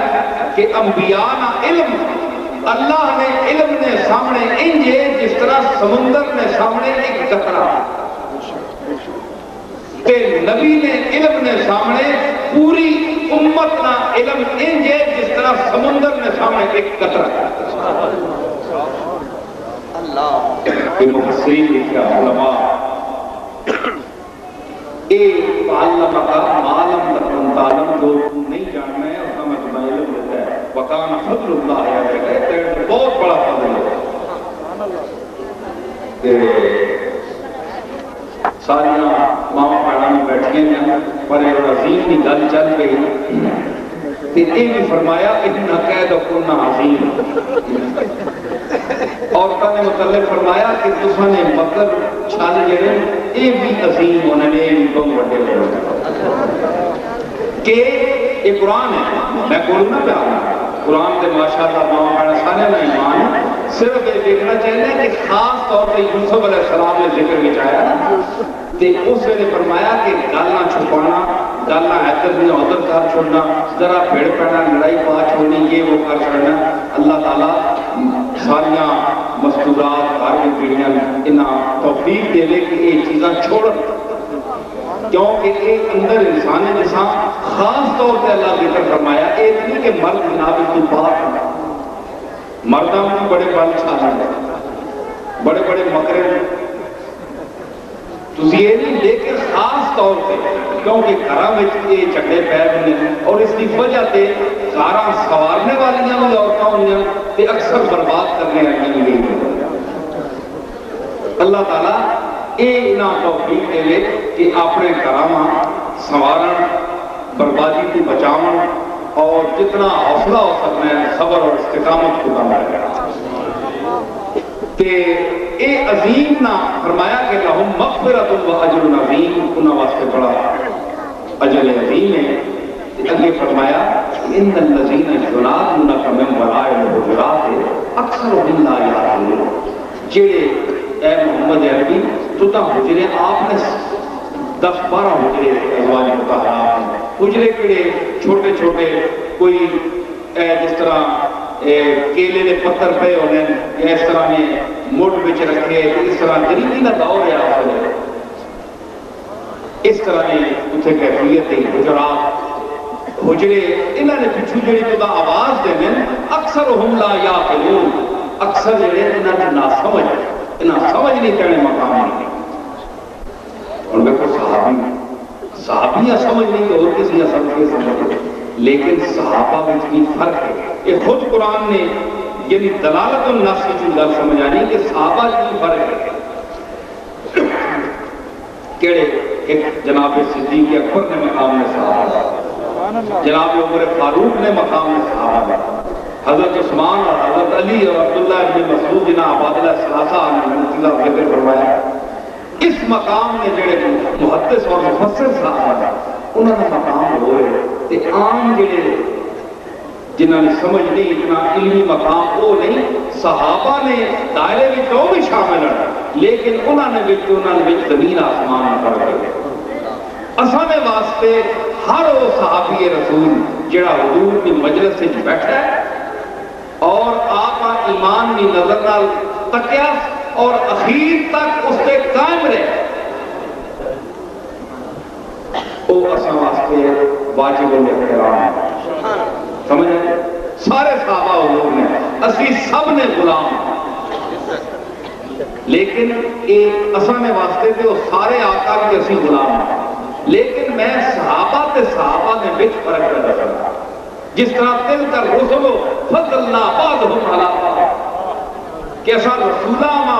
کہ انبیاء نا علم اللہ نے علم نے سامنے انجے جس طرح سمندر نے سامنے ایک قطرہ تے نبی نے علم نے سامنے پوری امت نا علم انجے جس طرح سمندر نے سامنے ایک قطرہ یہ مفسرین لکھا علماء تعلم کا معلم تکن تعلم جو نہیں جاننا ہے اس میں تمہیں علم دیتا ہے وَقَانَ فضل اللہ ہے کہتے ہیں بہت بڑا فضل ہے ساریاں ماما پڑھا میں بیٹھے ہیں پر ایک عظیم کی گل چل گئی پھر یہ بھی فرمایا اِنَّ قَیْدَكُنَّ عَظِيمٌ عورتوں نے متعلق فرمایا کہ تساں نے مکر چھال جڑے یہ بھی عظیم ہونے نے بھی بہت بڑے ہونے کہ یہ قرآن ہے میں بولوں نہ پیارا قرآن کے ماشاءاللہ ماما پڑھا سارے میں ایمان صرف یہ دیکھنا چاہیے کہ خاص طور پہ یوسف علیہ السلام نے ذکر بچایا تے اس نے فرمایا کہ گالنا چھپانا گالنا ادھر بھی ادھر کر چھوڑنا ذرا بھیڑ پڑنا لڑائی پا چھوڑنی یہ وہ کر چھوڑنا اللہ تعالیٰ ساریاں مستورات کاروں پیڑیاں انہاں توفیق دے لے کہ یہ چیزاں چھوڑ کیونکہ ایک اندر انسان ہے جساں خاص طور پہ اللہ ذکر فرمایا ایک نہیں کہ مرد جناب تو بات مردہ میں بڑے بال چھانا بڑے بڑے مکرے تو یہ نہیں لیکن خاص طور پہ کیونکہ گھراں میں یہ چکے پیر ہونے اور اس کی وجہ سے کاراں سوارنے والیاں بھی عورتاں ہوئیں تے اکثر برباد کرنے آئیں گے اللہ تعالیٰ اینا توفیق دے لے کہ اپنے گھراں سوارن بربادی کو بچاون اور جتنا حوصلہ ہو سکنا ہے صبر اور استقامت کو کام کرے تے اے عظیم نہ فرمایا کہ لہم مغفرت و اجر عظیم انہاں واسطے بڑا اجر عظیم ہے اگے فرمایا ان الذین ينادونک من وراء الحجرات اکثرهم لا یعقلون جڑے اے محمد عربی تو تا حجرے آپ نے 10-12 حجرے ازواج مطہرات حجرے کڑے چھوٹے چھوٹے کوئی جس طرح کیلے نے پتھر پہ ہونے یا اس طرح میں موڑ بچ رکھے اس طرح غریبی نہ دور ہے آپ نے اس طرح نے اتھے کیفیت حجرات حجرے انہوں نے پچھو جڑی تو دا آواز دے میں اکثرهم لا یعقلون اکثر جڑے انہوں نے نہ سمجھ نہیں کرنے مقام نہیں اور میں کو صحابیاں سمجھ نہیں کہ اور کسی یا سمجھ لیکن صحابہ میں اتنی فرق ہے یہ خود قرآن نے یعنی دلالت الناس کی جو گل سمجھ آنی کہ صحابہ کی فرق ہے کیڑے ایک جناب صدیق اکبر نے مقام میں صحابہ جناب عمر فاروق نے مقام میں صحابہ حضرت عثمان اور حضرت علی اور عبداللہ ابن مسعود جنہ عبادلہ ثلاثہ نے ذکر فرمایا اس مقام میں جڑے محدث اور مفسر صحابہ انہوں نے مقام ہوئے کہ عام جڑے جنہوں نے سمجھ نہیں اتنا علمی مقام وہ نہیں صحابہ نے دائرے بھی تو بھی شامل ہیں لیکن انہوں نے زمین آسمان پڑھ گئے اسانے واسطے ہر وہ صحابی رسول جڑا حضور کی مجلس سے بیٹھا ہے اور آپ ایمان کی نظر نال تکیا اور اخیر تک اس پہ قائم رہے وہ اساں واسطے واجب الاحترام سمجھ آئے سارے صحابہ حضور نے اسی سب نے غلام لیکن ایک اسانے واسطے تھے وہ سارے آقا کے اسی غلام لیکن میں صحابہ نے بچ فرق پیدا کرتا جس طرح تل کر رسولو فضلنا بعضهم علی بعض کہ ایسا رسولہ ما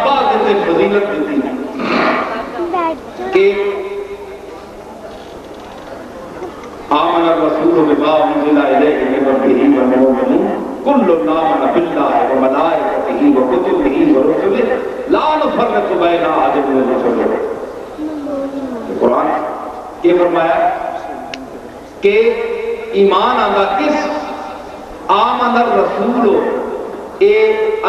بعض نے فضیلت دیتی کہ آمن الرسول بما انزل الیہ من ربہ والمؤمنون کل آمن باللہ وملائکتہ وکتبہ ورسلہ لا نفرق بین احد من رسلہ قرآن یہ فرمایا کہ ایمان آنگا کس آمن الرسول اے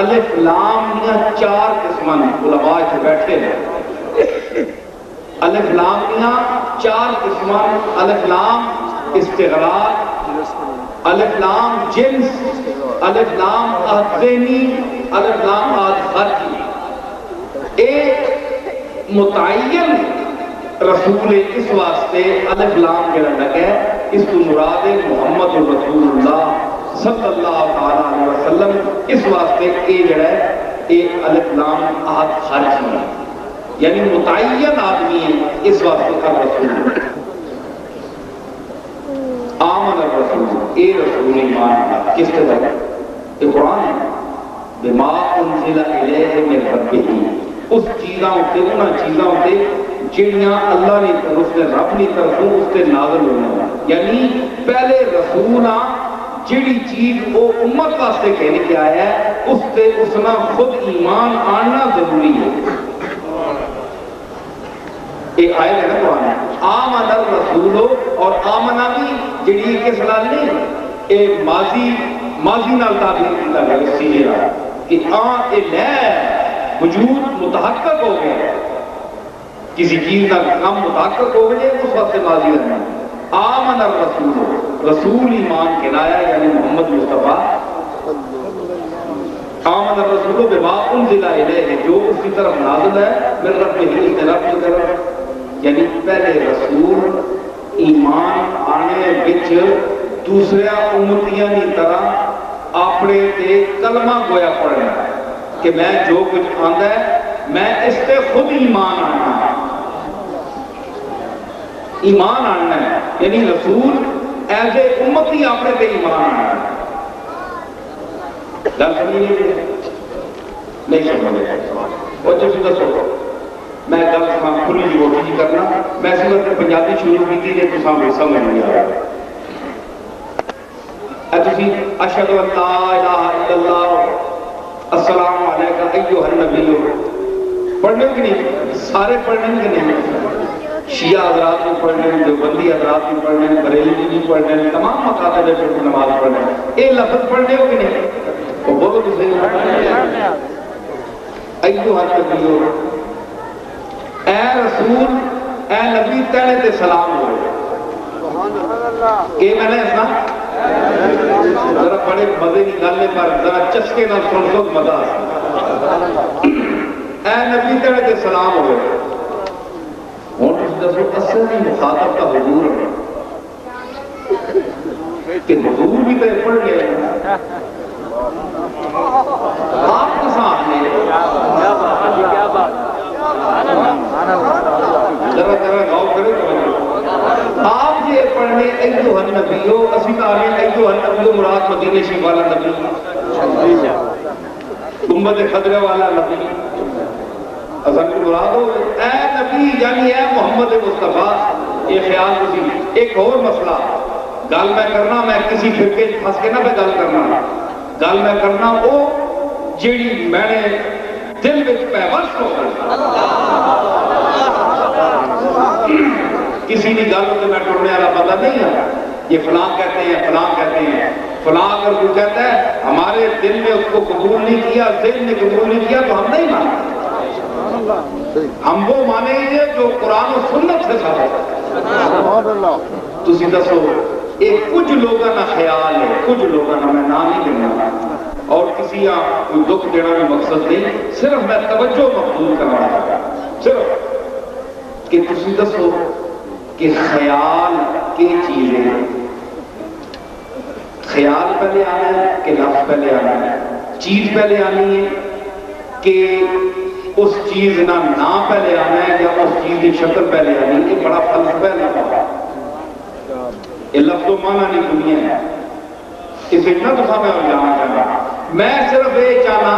الف لام دیاں 4 قسماں علماء اتنے بیٹھے ہیں. الف لام دیاں 4 قسماں: الف لام استغراق، الف لام جنس، الف لام ذہنی، الف لام خارجی. ایک متعین رسول اس واسطے الف لام جڑا لگا ہے، اس کو مراد محمد رسول اللہ صلی اللہ علیہ وسلم. اس واسطے اے جڑا ہے اے الف لام خارجی ہے، یعنی متعین آدمی ہے. اس واسطے کا رسول آمن الرسول، اے رسول ایمان کس کے طرح؟ یہ قرآن ہے. بما انزل الیہ من ربہ، اس چیزاں ہوتے انہاں چیزاں ہوتے جنیاں اللہ نے طرف سے رب نے طرفوں اس سے نازل ہونا. یعنی پہلے رسول جڑی چیز وہ امت واسطے کہنے کے آیا ہے اس سے اسنا خود ایمان آنا ضروری ہے. ایک آیت ہے نا قرآن ہے آمن الرسول، اور آمنہ بھی جڑی کس لال نہیں ایک ماضی نال تعبیر کیتا گیا سیدھے رہا کہ اے نئے وجود متحقق ہو گئے، کسی چیز کا کام متحقق ہو گئے اس وقت سے ماضی رہنا. آمن الرسول، رسول ایمان کہلایا یعنی محمد مصطفیٰ. آمن الرسول بما انزل الیہ، جو اس کی طرف نازل ہے من ربہ، اس نے رب کی طرف. یعنی پہلے رسول ایمان آنے بچ دوسرے امتیاں کی طرح اپنے تے کلمہ گویا پڑھنا کہ میں جو کچھ آندا ہے میں اس تے خود ایمان آنا ہے. ایمان آنا ہے یعنی رسول ایز اے امتی اپنے تے ایمان آنا ہے. گل سمجھے نہیں سمجھے؟ اور جس دسو میں گل کھلی جی روٹی جی کرنا، میں صرف پنجابی شروع کی تھی تو سامنے سمجھ نہیں آ رہا. تسی اشہد ان لا الہ الا اللہ السلام علیکم ایھا النبی پڑھنے کہ نہیں؟ سارے پڑھنے کہ نہیں؟ شیعہ حضرات بھی پڑھنے، دیوبندی حضرات بھی پڑھنے، بریلوی بھی پڑھنے، تمام مکاتب پہ نماز پڑھنے. اے لفظ پڑھنے ہو کہ نہیں؟ وہ بولو تو صحیح ایھا النبی، اے رسول اے نبی تیرے تے سلام ہوئے. کہ میں نے اسنا ذرا بڑے مزے کی گل پر ذرا چسکے نہ سن لو مزہ. اے نبی تیرے تے سلام ہوئے. ہوں تم دسو اصل کی مخاطب کا حضور ہے کہ حضور بھی تو پڑھ گئے آپ کے سامنے ذرا غور کرے آپ یہ پڑھنے ایھا النبیو، اسی کہا ایھا النبیو مراد مدینے شریف والا نبی، گنبد خضرہ والا نبی. اصل کی مراد ہو اے نبی یعنی اے محمد مصطفیٰ. یہ خیال کسی ایک اور مسئلہ گل میں کرنا، میں کسی فرقے پھنس کے نہ پہ گل کرنا، گل میں کرنا وہ جیڑی میں نے دل میں پیوست ہو کسی بھی گل سے میں ٹرنے والا پتہ نہیں ہے یہ فلاں کہتے ہیں فلاں کہتے ہیں فلاں. اگر کوئی کہتا ہے ہمارے دل میں اس کو قبول نہیں کیا، ذہن نے قبول نہیں کیا تو ہم نہیں مانتے. ہم وہ مانیں گے جو قرآن و سنت سے ثابت ہے. تسی دسو ایک کچھ لوگوں کا خیال ہے، کچھ لوگوں کا میں نام نہیں لینا اور کسی کوئی دکھ دینا بھی مقصد نہیں، صرف میں توجہ مقبول کرنا چاہتا صرف کہ تسی دسو کہ خیال کی چیز ہے. خیال پہلے آنا ہے کہ لفظ پہلے آنا ہے؟ چیز پہلے آنی ہے کہ اس چیز نہ پہلے آنا ہے یا اس چیز کی شکل پہلے آنی ہے؟ یہ بڑا فلسفہ ہے لفظ، یہ لفظ و معنی نہیں دنیا ہے. اس اتنا تو میں جانا چاہنا، میں صرف یہ چاہنا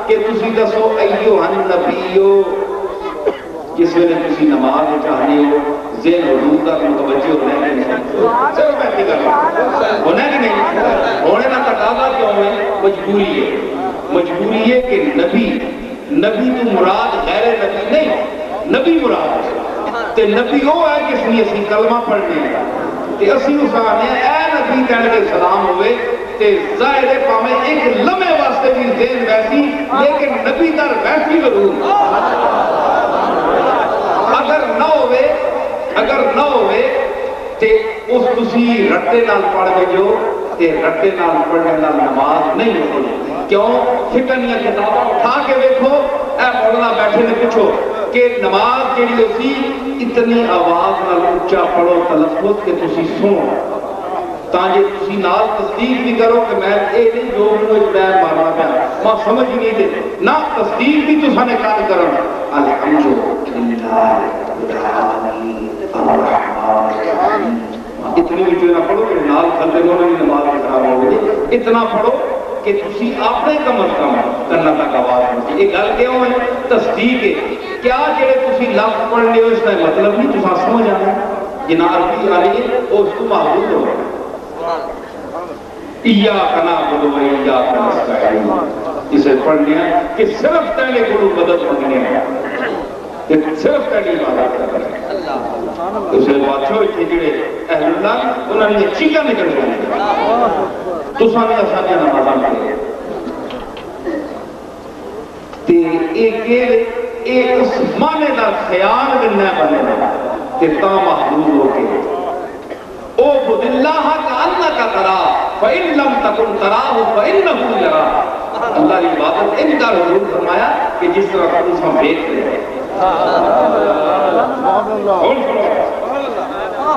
کہ تسی دسو ایھا النبیو جس ویلے تسی نماز چاہنے ہو ذہن حضور کا متوجہ ہونا ہے صرف ایسی گل ہونا کہ نہیں ہونے نہ تقاضا کیوں ہے؟ مجبوری ہے. مجبوری ہے کہ نبی تو مراد غیر نبی نہیں، نبی مراد ہے. تے نبی وہ ہے جس نے اسی کلمہ پڑھنے ہیں تے اسی اس آنے اے نبی کہنے کے سلام ہوئے تے ظاہر ہے پاویں ایک لمحے واسطے واسطے بھی ذہن ویسی لیکن نبی در ویسی ضرور اگر نہ ہوئے تے اس تسی رٹے نال پڑھ جو تے رٹے نال پڑھنے نال نماز نہیں ہوئی کیوں فٹنیاں کتاباں اٹھا کے دیکھو اے مولانا بیٹھے نے پوچھو کہ نماز جڑی ہوسی اتنی آواز نال اونچا پڑھو تلفظ کہ تسی سنو تاکہ تسی نال تصدیق بھی کرو کہ میں اے نہیں جو منوں اجبار مارنا پیا میں سمجھ نہیں دے نہ تصدیق بھی تساں نے کار کرن الحمدللہ اتنی بھی نہ پڑھو کہ نال کھلتے ہونے کی نماز خراب ہو گئی اتنا پڑھو کہ تسی اپنے کم از کم کرنا تک آواز ہوتی یہ گل کیوں ہے تصدیق ہے کیا جڑے تسی لفظ پڑھنے ہو اس کا مطلب نہیں تساں سمجھ آنا جنا عربی آ رہی ہے وہ اس کو معلوم ہو ایاک نعبد و ایاک نستعین اسے پڑھنے ہیں کہ صرف تیرے گرو مدد مانگنے ہیں کہ صرف تیری عبادت کرنے ہیں اسے بادشاہ اتنے جڑے اہل اللہ انہوں نے چیزیں نکل گئے تو سانے آسانیاں نمازاں کریں تے ایک اس مانے دا خیال بننا بنے کہ تا محدود ہو کے اعبد اللہ کأنک تراہ فإن لم تکن تراہ فإنہ یراہ اللہ کی عبادت ان کا حضور فرمایا کہ جس طرح تم ہم دیکھ رہے ہیں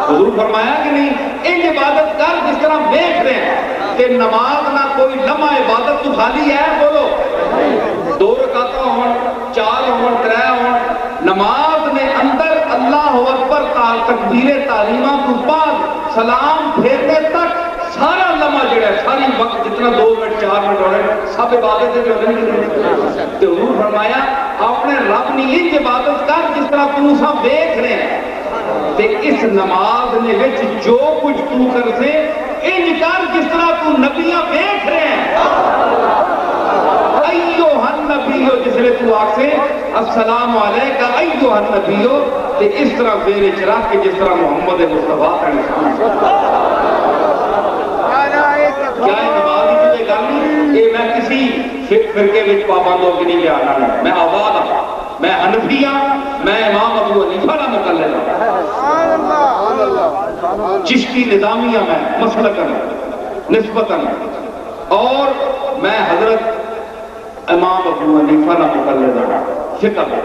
حضور فرمایا کہ نہیں ان عبادت کر جس طرح دیکھ رہے ہیں کہ نماز نہ کوئی لمحہ عبادت تو خالی ہے بولو 2 رکعتاں ہون 4 ہون 3 ہون نماز نے اندر اللہ اکبر تکبیر تعلیمہ تو بعد سلام پھیرنے تک سارا لمحہ جڑا ہے ساری وقت جتنا 2 منٹ 4 منٹ ہونے سب عبادت ہے جو نہیں تو حضور فرمایا اپنے رب نے انج عبادت کر جس طرح تم سب دیکھ رہے ہیں تے اس نماز نے وچ جو کچھ تو کر سے انج کر جس طرح تو نبیاں دیکھ رہے ہیں ایوہ النبیو جس لئے تو آگ سے السلام علیکہ ایوہ النبیو تے اس طرح زیر چراہ کے جس طرح محمد مصطفیٰ کا نشان کیا ہے نمازی تجھے گالی کہ میں کسی فرقے وچ پابندوں کی نہیں جانا میں آباد ہوں میں حنفی ہوں میں امام ابو حنیفہ نہ مقلد ہوں چشتی نظامیہ میں مسلکن نسبتاً اور میں حضرت امام ابو حنیفہ نہ مقلد ہوں فقہ میں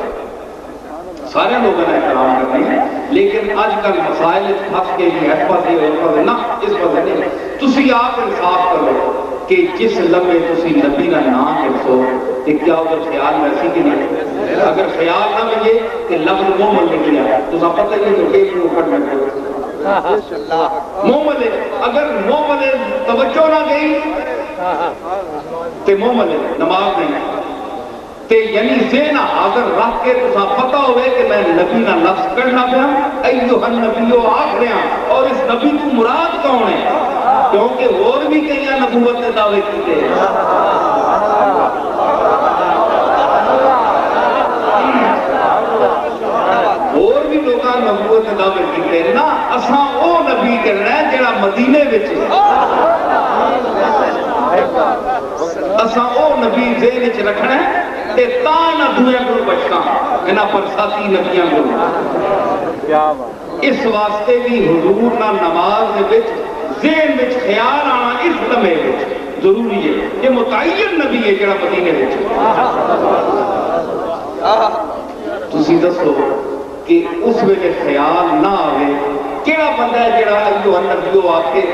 سارے لوگوں نے احترام کرنے ہیں لیکن آج کل مسائل پھنس کے لیے احفظ ہے نہ اس وجہ نہیں تسی آپ انصاف کرو کہ جس لمحے تسی نبی کا نام کرسو کہ کیا اگر خیال ویسی کہ نہیں اگر خیال نہ ملے کہ لفظ مومن نکلیا تو آپ پتہ نہیں کہ ایک موقع میں مومن اگر مومن توجہ نہ گئی تو مومن نماز نہیں تے یعنی ذہن حاضر رکھ کے تو پتہ ہوئے کہ میں نبی نہ لفظ کرنا پیا ایوہ النبیو آکھ رہے ہیں اور اس نبی کو مراد کون ہے کیونکہ اور بھی کئی نبوت نے دعوے کیتے ہیں اور بھی لوگاں نبوت نے دعوے کیتے ہیں نا اساں او نبی کرنا ہے جڑا مدینے وچ اساں او نبی ذہن وچ رکھنا ہے تے تاں نہ دوئے کو بچنا انہاں پر ساتھی نبیاں کو اس واسطے بھی حضور نہ نماز وچ ذہن وچ خیال آنا اس لمحے وچ ضروری ہے کہ متعین نبی ہے جڑا مدینے وچ تسی دسو کہ اس ویلے خیال نہ آوے کیڑا بندہ ہے جڑا ایوہ النبیو آ کے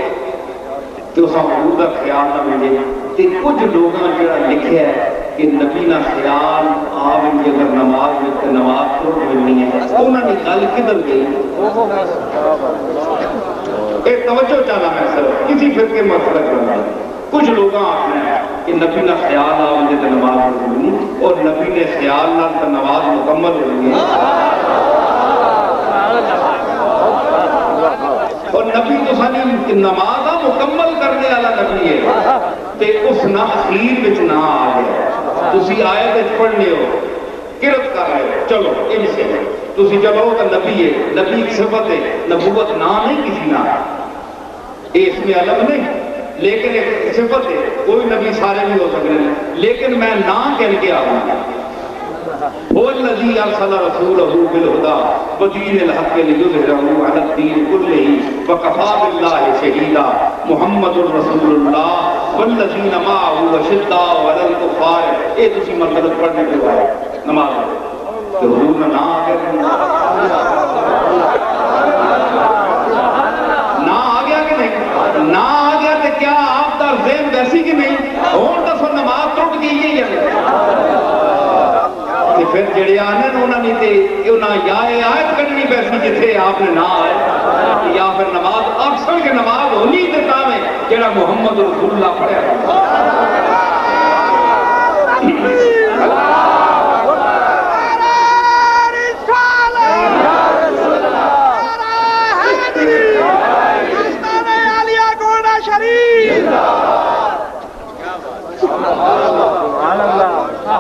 کہ اس حضور کا خیال نہ ملے تے کچھ لوگاں جڑا لکھیا ہے کہ نبی نہ خیال آویں گے اگر نماز میں نماز تو ملنی ہے انہوں نے گل کدھر گئی ایک توجہ چاہنا میں صرف کسی فرقے مسئلہ کرنا کچھ لوگ آتے ہیں کہ نبی نہ خیال آویں گے تو نماز ملنی اور نبی نے خیال نہ تو نماز مکمل ہوگی اور نبی تو سانی نماز مکمل کرنے والا نبی ہے تے اس نہ اخیر وچ نہ آ گیا تسی آیت وچ پڑھنے ہو قرت کر رہے ہو چلو ان سے تسی چلو تو نبی ہے نبی کی صفت ہے نبوت نہ نہیں کسی نہ اس میں علم نہیں لیکن ایک صفت ہے، کوئی نبی سارے نہیں ہو سکتے، لیکن میں نہ کہہ کے آؤں گا والذی ارسل رسولہ بالہدی ودین الحق لیظہرہ علی الدین کلہ وکفی باللہ شہیدا محمد رسول اللہ والذین معہ اشداء علی الکفار۔ اے تسی مرتبہ پڑھنے کے بعد نماز کہ حضور نے نہ آ گیا کہ نہیں؟ نہ آ گیا تو کیا آپ دا ذہن ویسی کہ نہیں؟ ہون دسو نماز ٹوٹ گئی ہے یا نہیں؟ پھر جڑے آنے انہوں نے یا آیت کرنی پیسی جتھے آپ نے نہ آئے، یا پھر نماز اکثر کے نماز ہونی دیتا میں جڑا محمد رسول اللہ پڑھے۔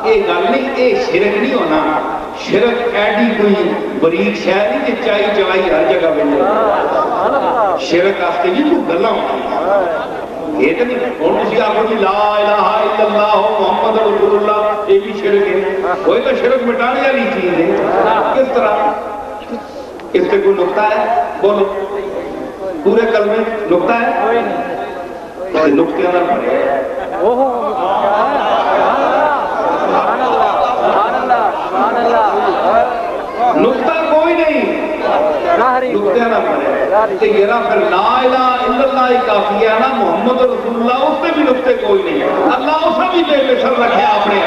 یہ گل نہیں، یہ شرک نہیں ہونا، شرک ایڈی کوئی بریک شہر نہیں کہ چائی چوائی ہر جگہ مل جائے۔ شرک آستے بھی کوئی گلہ ہوتی ہے، یہ تو نہیں اور کسی آگے بھی لا الہ الا اللہ محمد رسول اللہ، یہ بھی شرک ہے، کوئی تو شرک مٹانے والی چیز ہے۔ کس طرح؟ اس پہ کوئی نقطہ ہے؟ بولو پورے کلمے نقطہ ہے؟ نقطے اندر پڑے نقطہ کوئی نہیں، نقطہ نہ پڑے تو یہ رہا پھر لا الہ الا اللہ ہی کافی ہے نا، محمد رسول اللہ اس پہ بھی نقطے کوئی نہیں، اللہ اسے بھی بے مثل رکھے آپ نے،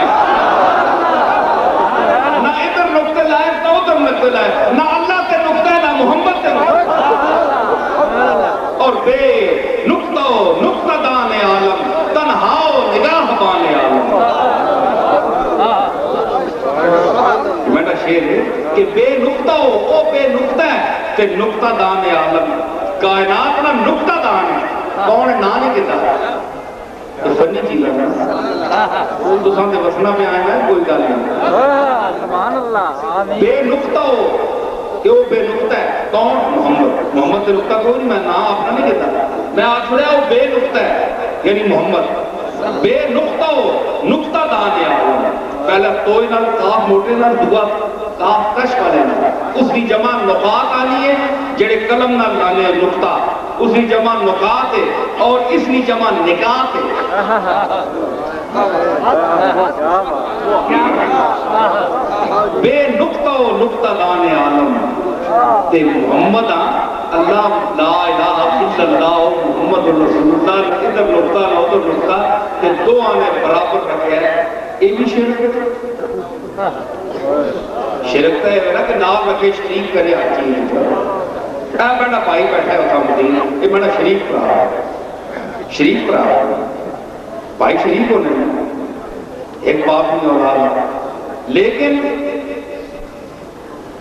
نہ ادھر نقطے لائے نہ ادھر نقطے لائے، نہ اللہ کے نقطہ نہ محمد کے نقطہ، اور بے نقطہ نقطہ دان عالم تنہا نگاہ بان عالم۔ میرا شعر ہے کہ بے نقطہ ہو او بے نقطہ ہے کہ نقطہ دان عالم، کائنات نہ نقطہ دان ہے، کون نہ نہیں کہتا تو فنی چیز ہے تو سامنے وسنا پہ آئے ہیں کوئی گل نہیں۔ بے نقطہ ہو کہ وہ بے نقطہ ہے، کون؟ محمد سے نقطہ کوئی نہیں، میں نام اپنا نہیں کہتا، میں آج چھوڑیا وہ بے نقطہ ہے یعنی محمد، بے نقطہ ہو نقطہ دان عالم، پہلا توئی نال کاف موٹے نال دعا کاف کش والے نال، اس کی جمع نقاط آنی ہے جڑے قلم نال لانے نقطہ، اس کی جمع نقاط ہے اور اس کی جمع نکات ہے۔ بے نقطہ و نقطہ دان عالم تے محمد اللہ لا الہ الا اللہ محمد رسول اللہ، ادھر نقطہ نہ ادھر نقطہ تے دو آنے برابر رکھے ہیں، یہ بھی شرک ہے۔ شرک ہے نا کہ نام رکھے شریک کرے ہر چیز۔ میرا بھائی بیٹھا ہے اتھا مدینہ، یہ میرا شریف پرا ہے، شریف پرا ہے، بھائی شریف ہونے ہیں، ایک باپ نہیں اولاد، لیکن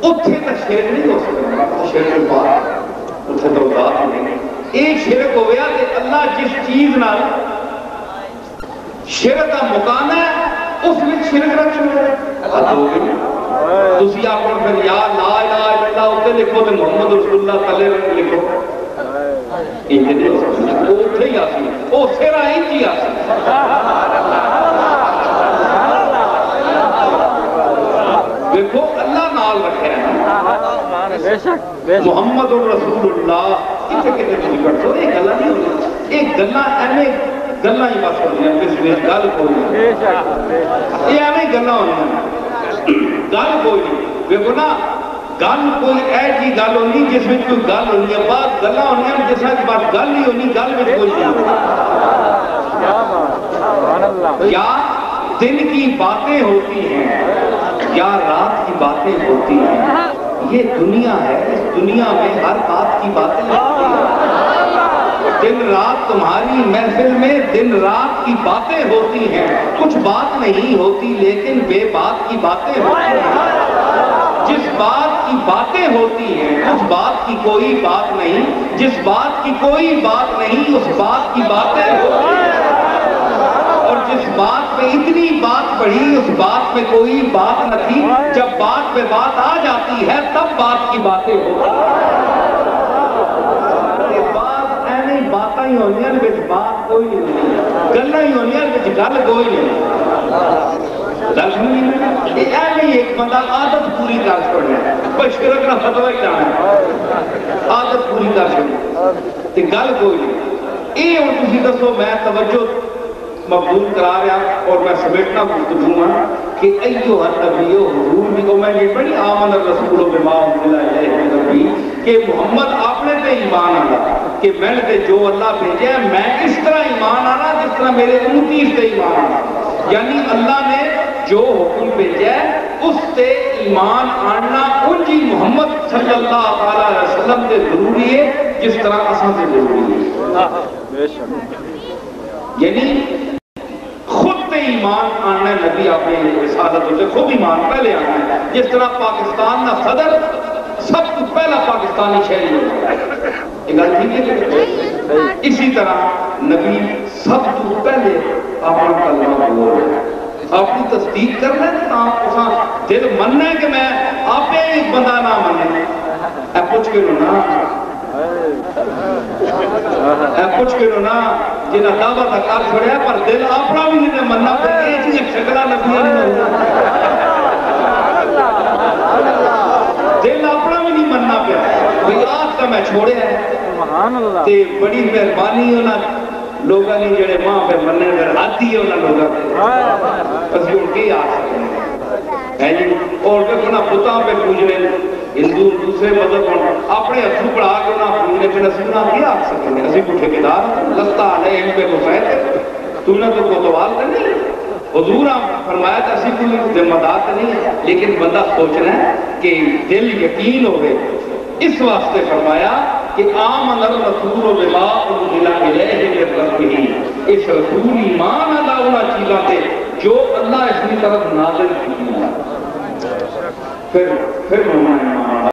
اتھے تا شرک نہیں ہو سکتا، شرک بات اتھے تو ذات نہیں۔ ایک شرک ہو گیا کہ اللہ جس چیز نہ شرک کا مکانا ہے اس میں شرک رکھ چھوڑے حد ہو گئی۔ تسی آپ کو پھر یا لا الہ الا اللہ اتھے لکھو تو محمد رسول اللہ تلے لکھو، انجھے نہیں ہو سکتا، وہ اتھے ہی آسی، وہ سیرہ انجھی آسی۔ دیکھو اللہ نال رکھے ہیں محمد رسول اللہ، کتے کتے کوئی کرتو، ایک گلہ نہیں ہوئی، ایک گلہ ایمیں گلہ ہی بات ہوئی ہے، پھر گل کوئی نہیں، یہ ایمیں گلہ ہوئی ہے، گل کوئی نہیں، دیکھو نا گل کوئی ایسی گل ہونی جس میں کوئی گل ہونی ہے، بعد گلہ ہونی ہے جس میں بعد گل نہیں ہونی، گل میں کوئی نہیں ہونی۔ یا دن کی باتیں ہوتی ہیں یا رات کی باتیں ہوتی ہیں، یہ دنیا ہے، اس دنیا میں ہر بات کی باتیں ہوتی ہیں۔ دن رات تمہاری محفل میں دن رات کی باتیں ہوتی ہیں، کچھ بات نہیں ہوتی لیکن بے بات کی باتیں ہوتی ہیں۔ جس بات کی باتیں ہوتی ہیں اس بات کی کوئی بات نہیں، جس بات کی کوئی بات نہیں اس بات کی باتیں ہوتی ہیں، اور جس بات پہ اتنی بات پڑھی اس بات میں کوئی بات نہ تھی، جب بات پہ بات آ جاتی ہے تب بات کی باتیں ہوتی ہیں۔ بات ایسی باتیں ہی ہوتی ہیں، بات کوئی نہیں گلنا ہی ہونی ہے گل کوئی نہیں گل سمجھ نہیں ایک بندہ عادت پوری کر چھوڑنا کوئی شرک نہ فتوا ہی جانا عادت پوری کر چھوڑنا گل کوئی نہیں یہ ہوں تسی دسو میں توجہ مقبول کرا رہا اور میں سمیٹنا گفتگو ہوں کہ ایوہ النبی حضور بھی کو میں یہ بڑی آمن الرسول بما انزل الیہ من ربہ کہ محمد اپنے تے ایمان آنا کہ میں نے جو اللہ بھیجا ہے میں اس طرح ایمان آنا جس طرح میرے امتی اس تے ایمان آنا یعنی اللہ نے جو حکم بھیجا ہے اس تے ایمان آنا ان جی محمد صلی اللہ علیہ وسلم تے ضروری ہے جس طرح اساں تے ضروری ہے یعنی خود تے ایمان آنا ہے نبی اپنے رسالت سے خود ایمان پہلے آنا ہے جس طرح پاکستان نہ صدر سب کو پہلا پاکستانی شہری ہوتا ہے یہ گل ٹھیک ہے اسی طرح نبی سب کو پہلے اپنا کلمہ بول رہا ہے اپنی تصدیق کرنا ہے تو دل مننا ہے کہ میں آپ ایک بندہ نہ منے اے پوچھ کے لو نا اے پوچھ کے لو نا جنہ دعویٰ تک کار چھوڑیا پر دل اپنا بھی نہیں مننا پھر یہ چیزیں شکلہ نبی نہیں دل اپنا بھی نہیں مننا پیا بھئی آج کا میں چھوڑے ہیں تے بڑی مہربانی ہونا لوگاں نے جڑے ماں پہ مننے در آتی ہے انہاں لوگاں پہ اس ان کی آ سکتے ہیں اور پھر انہاں پتاں پہ پوجنے ہندو دوسرے مذہب اپنے ہتھوں پڑھا کے انہاں پوجنے پہ نسینا کیا آ سکتے ہیں اسی کو ٹھیکیدار لستا علیہ ان پہ مفید تو نے تو کوتوال کرنی حضور فرمایا تھا اسی کوئی ذمہ دار نہیں ہے لیکن بندہ سوچنا ہے کہ دل یقین ہوئے اس واسطے فرمایا کہ آمن الرسول بما انزل الیہ من ربہ اس رسول ایمان ادا ہونا چیزاں تھے جو اللہ اس کی طرف نازل کی پھر